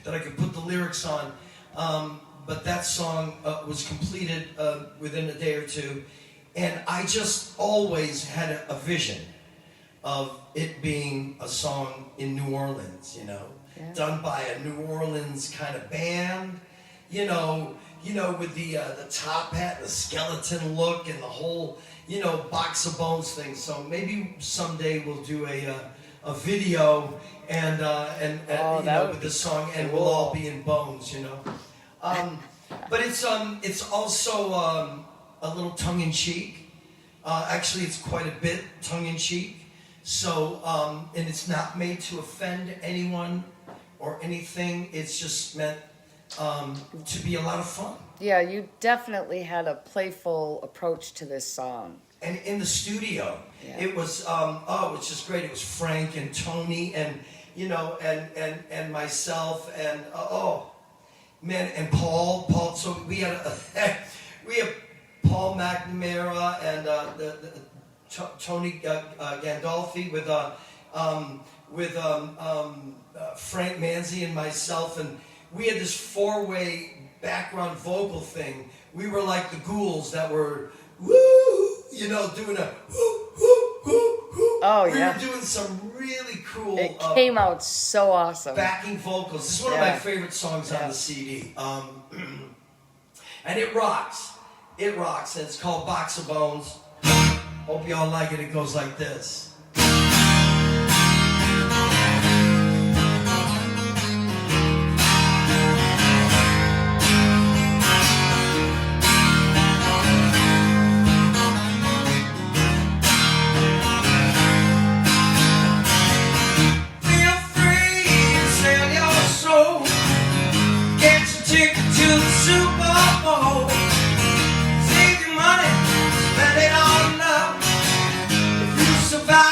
that I could put the lyrics on. But that song was completed within a day or two. And I just always had a vision of it being a song in New Orleans, you know, done by a New Orleans kind of band, you know, with the top hat, the skeleton look, and the whole, you know, box of bones thing. So maybe someday we'll do a video and you know, with this song, and we'll all be in bones, you know. But it's also a little tongue in cheek. Actually, it's quite a bit tongue in cheek. So, and it's not made to offend anyone or anything. It's just meant to be a lot of fun. Yeah, you definitely had a playful approach to this song. And in the studio, it was, it's just great. It was Frank and Tony and, you know, and myself and, man, and Paul. So we had Paul McNamara and Tony Gandolfi with Frank Manzi and myself, and we had this four-way background vocal thing. We were like the ghouls that were woo, you know, doing a woo, woo, woo, woo. Oh, we yeah. were doing some really cool. It came out so awesome. Backing vocals. This is one of my favorite songs on the CD, and it rocks. It rocks, and it's called "Box of Bones." Hope y'all like it. It goes like this. Feel free to sell your soul. Get your ticket to the Super Bowl. Save your money, spend it on love. If you survive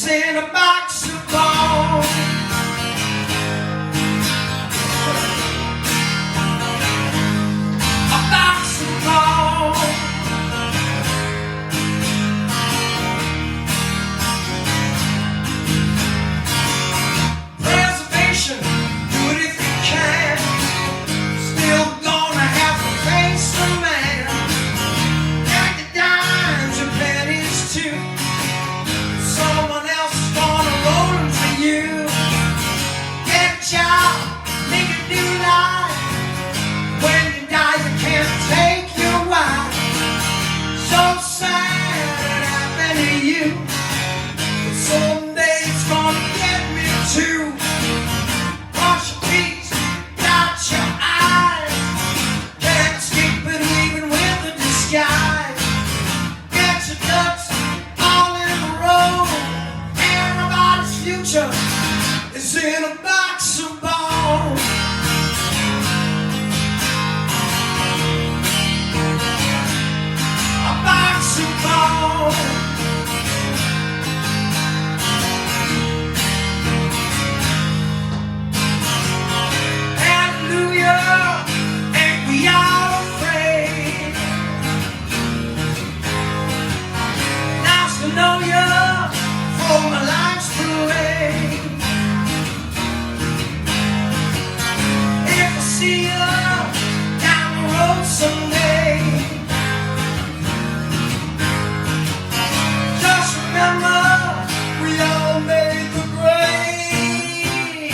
in a box of bones. A box of bones. Preservation, do it if you can. Still gonna have to face the man. Got the dimes and pennies too. Someone else is gonna roll them for you. Get a job, make a new life. When you die, you can't take your wife. So sad it happened to you. But someday it's gonna get me too. Wash your feet, dot your eyes. Can't escape it even with a disguise. Get your ducks all in a row. Everybody's future is in a box of bones. A box of bones. Hallelujah, ain't we all afraid? Nice to know you for my life's parade. If I see you down the road someday, just remember we all made the grade.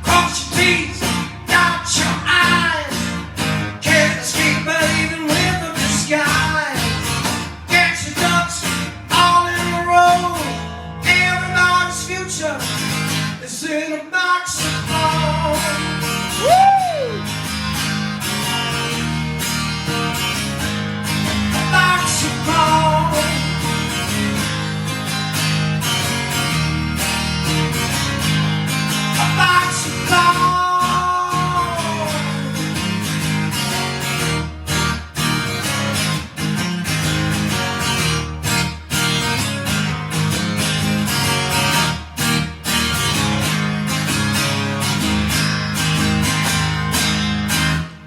Cross your T's, dot your I's. Can't escape it even with a disguise. Get your ducks all in a row. Everybody's future is in a box of bones. Woo! A box of bones. A box of bones.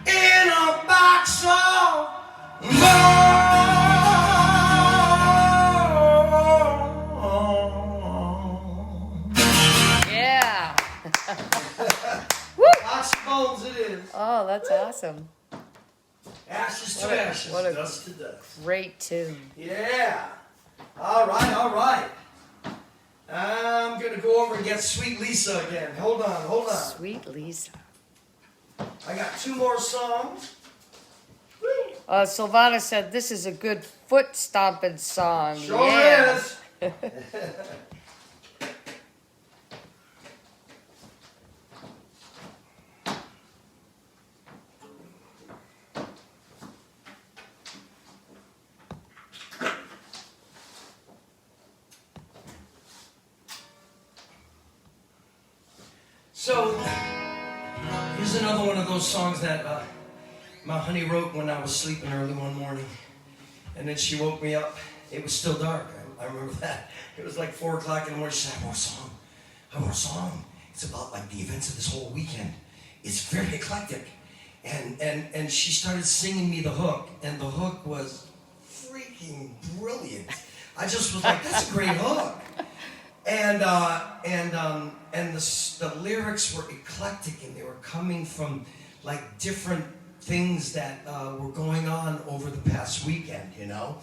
In a box of bones. Yeah. Box of bones it is. Oh, that's awesome. Ashes to What a- ashes, what a- dust to dust. Great tune. Yeah. All right, all right. I'm going to go over and get Sweet Lisa again. Hold on. Sweet Lisa. I got two more songs. Silvana said this is a good foot stomping song. Sure Yeah. is. So, here's another one of those songs that my honey wrote when I was sleeping early one morning. And then she woke me up. It was still dark. I remember that. It was like 4 o'clock in the morning. She said, I wrote a song. It's about like the events of this whole weekend. It's very eclectic. And she started singing me the hook. And the hook was freaking brilliant. I just was like, that's a great hook. And the lyrics were eclectic, and they were coming from like different things that were going on over the past weekend, you know.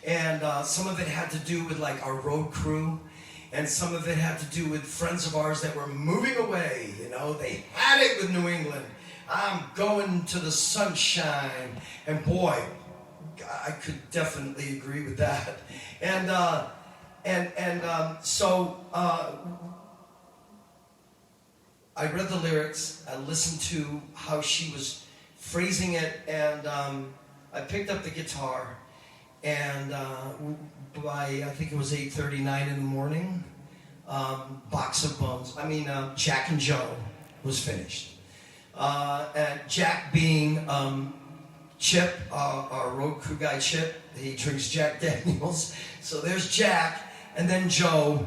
And some of it had to do with like our road crew, and some of it had to do with friends of ours that were moving away, you know. They had it with New England. I'm going to the sunshine, and boy, I could definitely agree with that. So I read the lyrics, I listened to how she was phrasing it, and I picked up the guitar, and by, I think it was 8:39 in the morning, Jack and Joe was finished. And Jack being Chip, our road crew guy Chip, he drinks Jack Daniels. So there's Jack, and then Joe,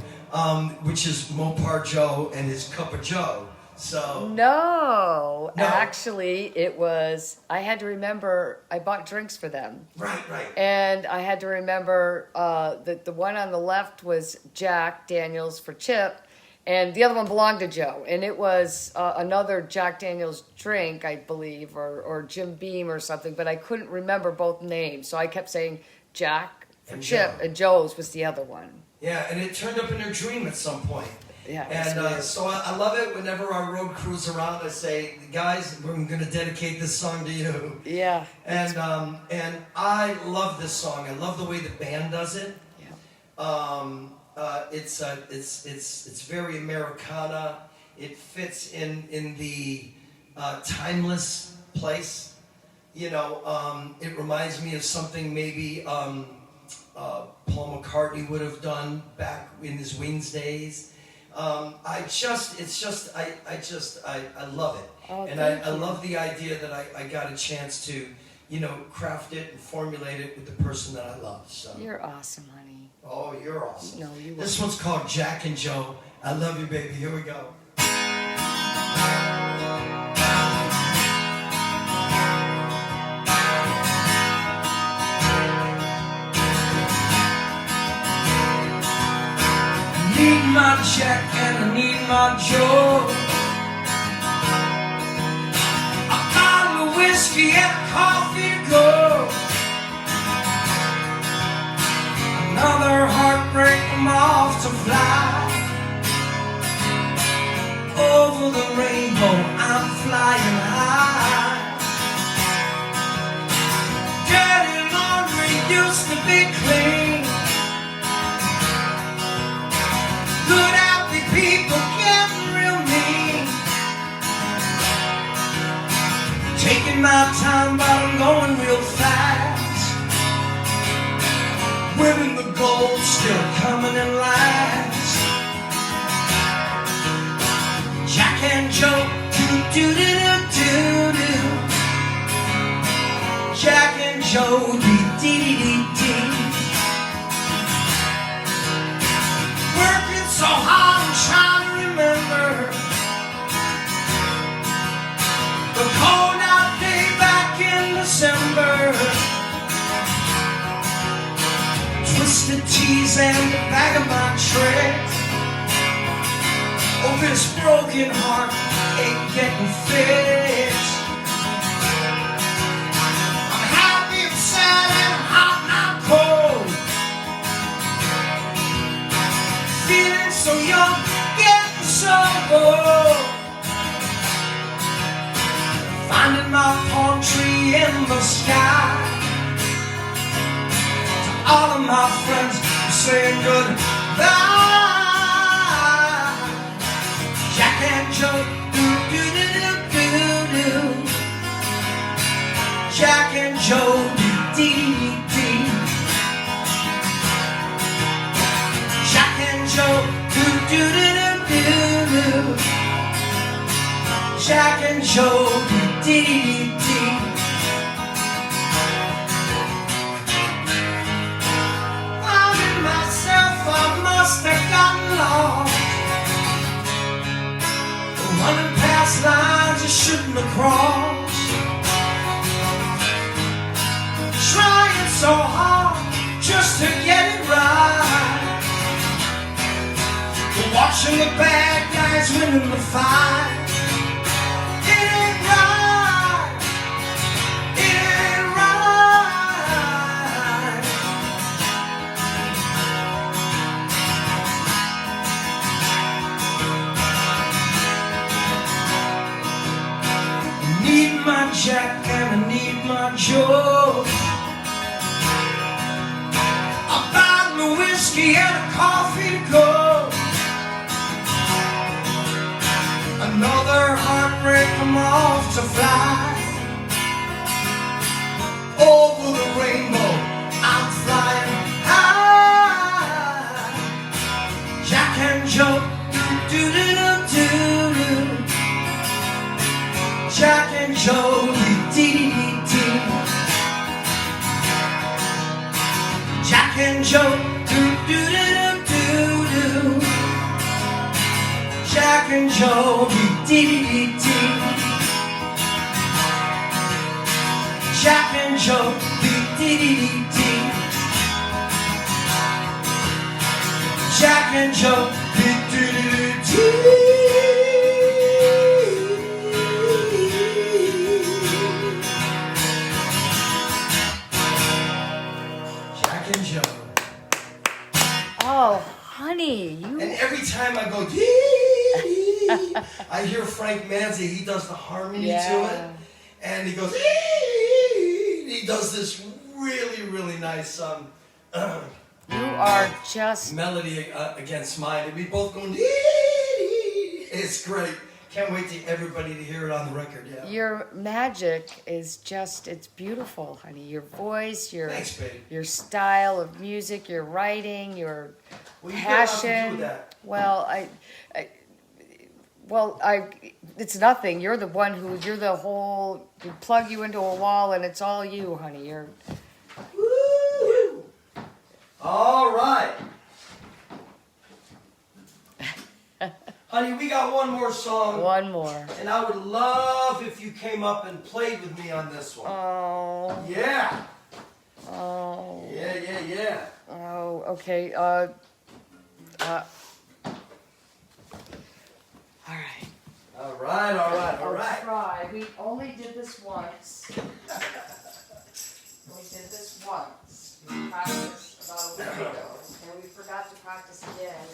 which is Mopar Joe and his Cup of Joe. So No, actually, it was. I had to remember. I bought drinks for them. Right. And I had to remember that the one on the left was Jack Daniels for Chip, and the other one belonged to Joe. And it was another Jack Daniels drink, I believe, or Jim Beam or something. But I couldn't remember both names, so I kept saying Jack for Chip, and Joe's was the other one. Yeah, and it turned up in her dream at some point. Yeah, and so I love it whenever our road crew's around. I say, guys, we're going to dedicate this song to you. Yeah. And I love this song. I love the way the band does it. Yeah. It's very Americana. It fits in the timeless place. You know, it reminds me of something maybe Paul McCartney would have done back in his Wings days. I love it. Oh, and I love the idea that I got a chance to, you know, craft it and formulate it with the person that I love. So You're awesome, honey. Oh, you're awesome. No, you This one's called Jack and Joe. I love you, baby. Here we go. I need my Jack and I need my Joe. A bottle of whiskey and a coffee to go. Another heartbreak, I'm off to fly. Over the rainbow, I'm flying high. Dirty laundry used to be clean. Good happy people getting real mean. Taking my time, but I'm going real fast. Winning the gold, still coming in last. Jack and Joe, do-do-do-do-do-do. Jack and Joe, dee-dee-dee-dee-dee. Working so hard, I'm trying to remember the cold out day back in December. Twisted teas and the bag of my tricks. Oh, this broken heart ain't getting fixed. I'm happy, I'm sad, and I'm hot and I'm cold. Feeling so young, getting so old. Finding my palm tree in the sky. To all of my friends, I'm saying goodbye. Jack and Joe, do-do-do-do-do-do. Jack and Joe, dee-dee-dee. Jack and Joe, do-do-do-do-do-do. Jack and Joe, dee-dee-dee. Finding myself, I must have gotten lost. Running past lines I shouldn't have crossed. Trying so hard just to get it right. But watching the bad guys winning the fight. It ain't right. It ain't right. I need my Jack and I need my Joe. A bottle of whiskey and a coffee to go. Another heartbreak, I'm off to fly. Over the rainbow, I'm flying high. Jack and Joe, do-do-do-do-do. Jack and Joe, dee-dee-dee-dee. Jack and Joe, do-do-do-do-do-do. Jack and Joe, dee-dee-dee-dee. Jack and Joe, dee-dee-dee-dee. Jack and Joe, dee-dee-dee-dee. Jack and Joe. Oh, honey, you. And every time I go, dee, I hear Frank Manzi. He does the harmony to it, and he goes, dee. He does this really, really nice You are just. melody against mine, and we both go, dee. It's great. Can't wait to everybody to hear it on the record. Yeah. Your magic is just, it's beautiful, honey. Your voice, Thanks, babe. your style of music, your writing, your Well, you got a lot to do passion. with that. Well, it's nothing. You're the one you're the whole, you plug you into a wall and it's all you, honey. You're. Woo! All right. Honey, we got one more song. One more. And I would love if you came up and played with me on this one. Oh. Yeah. Oh. Yeah. Oh, okay. All right. All right. I'll try. We only did this once. We did this once. We practiced about a week ago, and we forgot to practice again.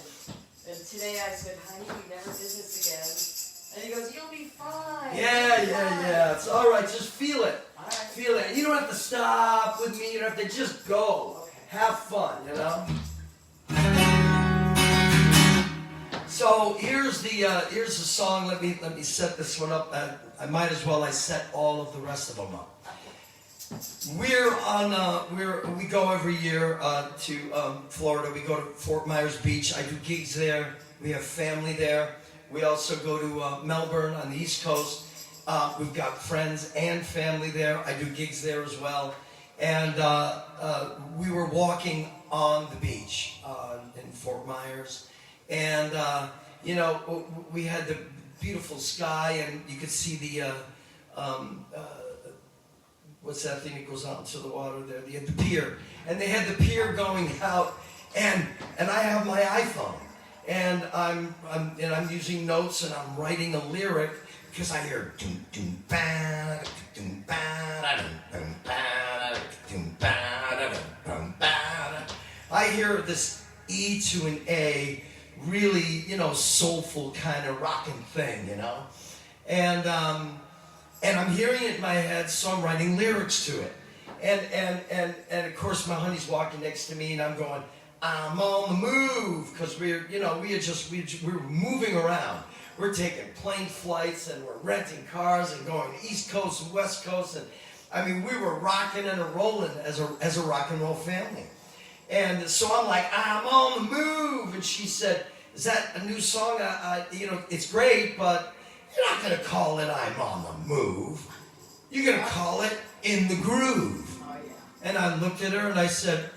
And today I said, honey, we never did this again. And he goes, you'll be fine. Yeah. It's all right. Just feel it. All right. Feel it. You don't have to stop with me. You don't have to just go. Okay. Have fun, you know? So here's the song. Let me set this one up. I might as well. I set all of the rest of them up. We go every year to Florida. We go to Fort Myers Beach. I do gigs there. We have family there. We also go to Melbourne on the East Coast. We've got friends and family there. I do gigs there as well. And we were walking on the beach in Fort Myers. And, we had the beautiful sky, and you could see the, what's that thing that goes out into the water there? The pier. And they had the pier going out, and I have my iPhone. And I'm using notes, and I'm writing a lyric, because I hear doom doom ba doom ba doom ba doom ba doom ba. I hear this E to an A, really, soulful kind of rocking thing, and I'm hearing it in my head, so I'm writing lyrics to it, and of course my honey's walking next to me, and I'm going, I'm on the move, because we're moving around. We're taking plane flights, and we're renting cars and going to East Coast and West Coast, and I mean, we were rocking and rolling as a rock and roll family. And so I'm like, I'm on the move. And she said, is that a new song? It's great, but you're not going to call it I'm on the move. You're going to call it In the Groove. Oh, yeah. And I looked at her and I said,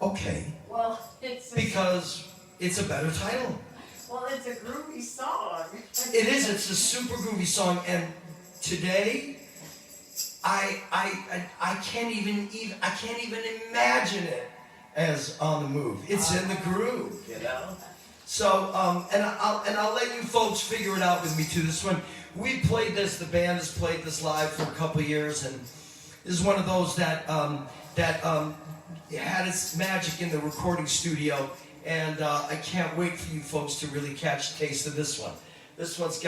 okay. Well, Because it's a better title. Well, it's a groovy song. It is. It's a super groovy song. And today, I can't even imagine it as On the Move. It's in the groove, So, and I'll let you folks figure it out with me too. This one, we played this. The band has played this live for a couple of years, and this is one of those that had its magic in the recording studio. And I can't wait for you folks to really catch a taste of this one. This one's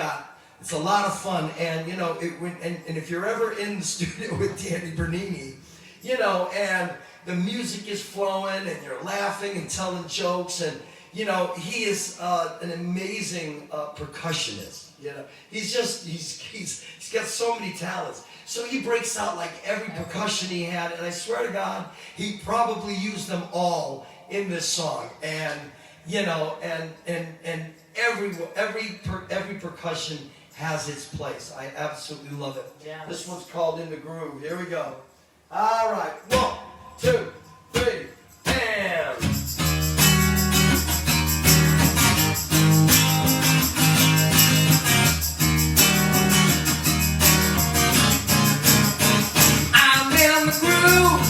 it's a lot of fun, and and if you're ever in the studio with Danny Bernini, and the music is flowing, and you're laughing and telling jokes, and he is an amazing percussionist. He's got so many talents. So he breaks out like every percussion he had, and I swear to God, he probably used them all in this song. And every percussion has its place. I absolutely love it. Yes. This one's called In the Groove. Here we go. All right. 1, 2, 3, and... I'm in the groove.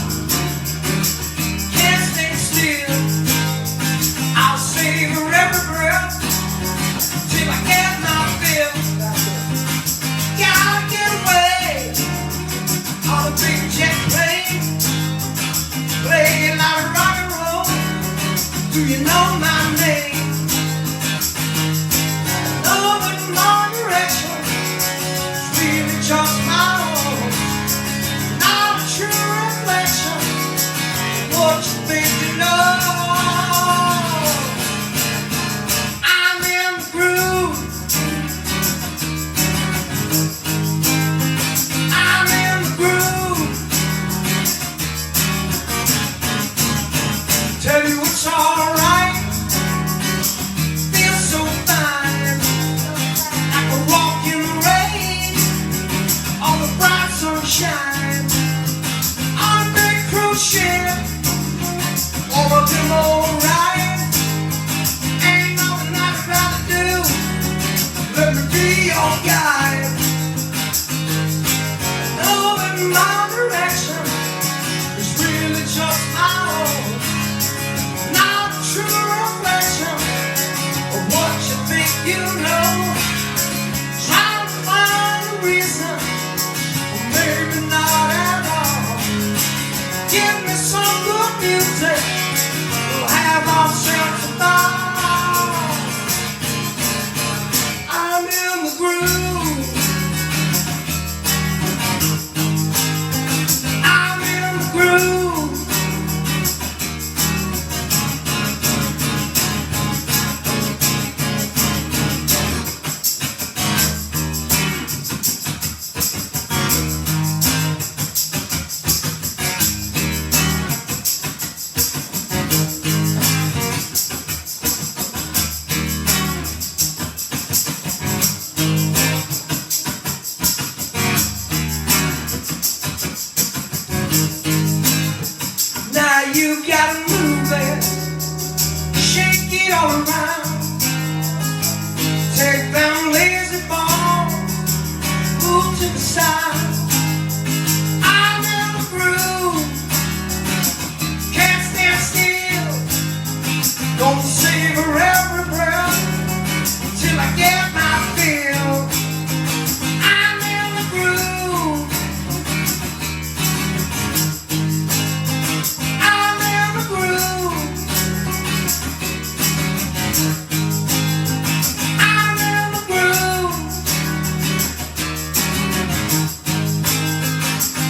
Can't stay still. I'll savor every breath till I get my fill. Gotta get away on a big jet plane, play like rock and roll. Do you know my name? No, but my direction is really just my own. Not a true reflection of what you think you know. I'm in the groove. I'm in the groove. Tell you it's alright. Feel so fine. I can walk in the rain on the bright sunshine. On a big cruise ship or a limo ride. Ain't nothing I'd rather do. Let me be your guide. Knowing my direction is really just my own. Not a true reflection of what you think you know. Trying to find a reason, or maybe not at all. Give me some good music, we'll have ourselves a ball. I'm in the groove. I'm in the groove. Now you gotta move it, shake it all around. Take them lazy balls, move to the side. I'm in the groove, can't stand still. Gonna savor every breath till I get my fill. I'm in the groove. I'm in the groove. I'm in the groove.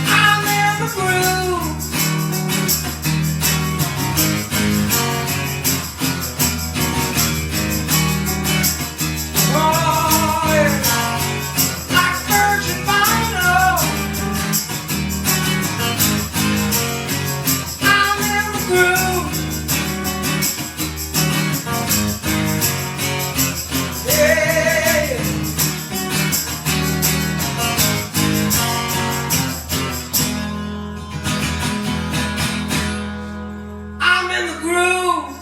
I'm in the groove. Oh, yeah. Like virgin vinyl. I'm in the groove. Yeah. I'm in the groove.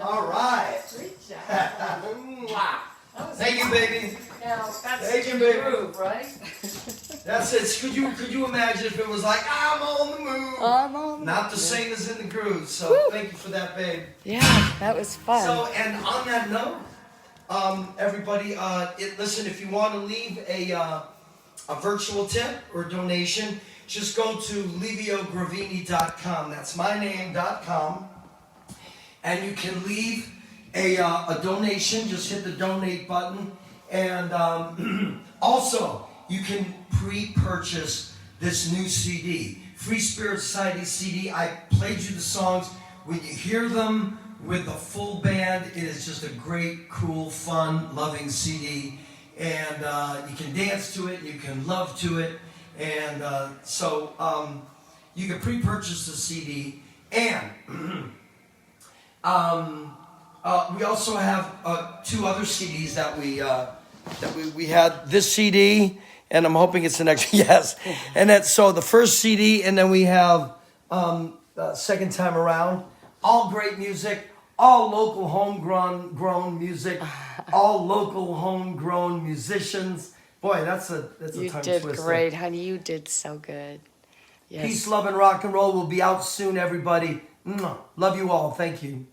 All right. Great job. Mwah. That was Thank you, baby. Now, that's Thank you, the baby. groove, right? That's it. Could you imagine if it was like I'm on the move? I'm on Not the same as in the groove. So thank you for that, babe. Yeah, that was fun. So, and on that note, everybody, listen, if you want to leave a virtual tip or donation, just go to liviogravini.com. That's my name.com. And you can leave a donation. Just hit the donate button. And also, you can pre-purchase this new CD, Free Spirit Society CD. I played you the songs. When you hear them with the full band, it is just a great, cool, fun, loving CD. And you can dance to it, you can love to it. And you can pre-purchase the CD, and we also have 2 other CDs that we had. This CD, and I'm hoping it's the next. Yes, and that's so the first CD, and then we have second time around. All great music, all local homegrown music, all local homegrown musicians. Boy, that's a You tongue did twister. great, honey. You did so good. Yes. Peace, love, and rock and roll will be out soon, everybody. Mwah. Love you all. Thank you.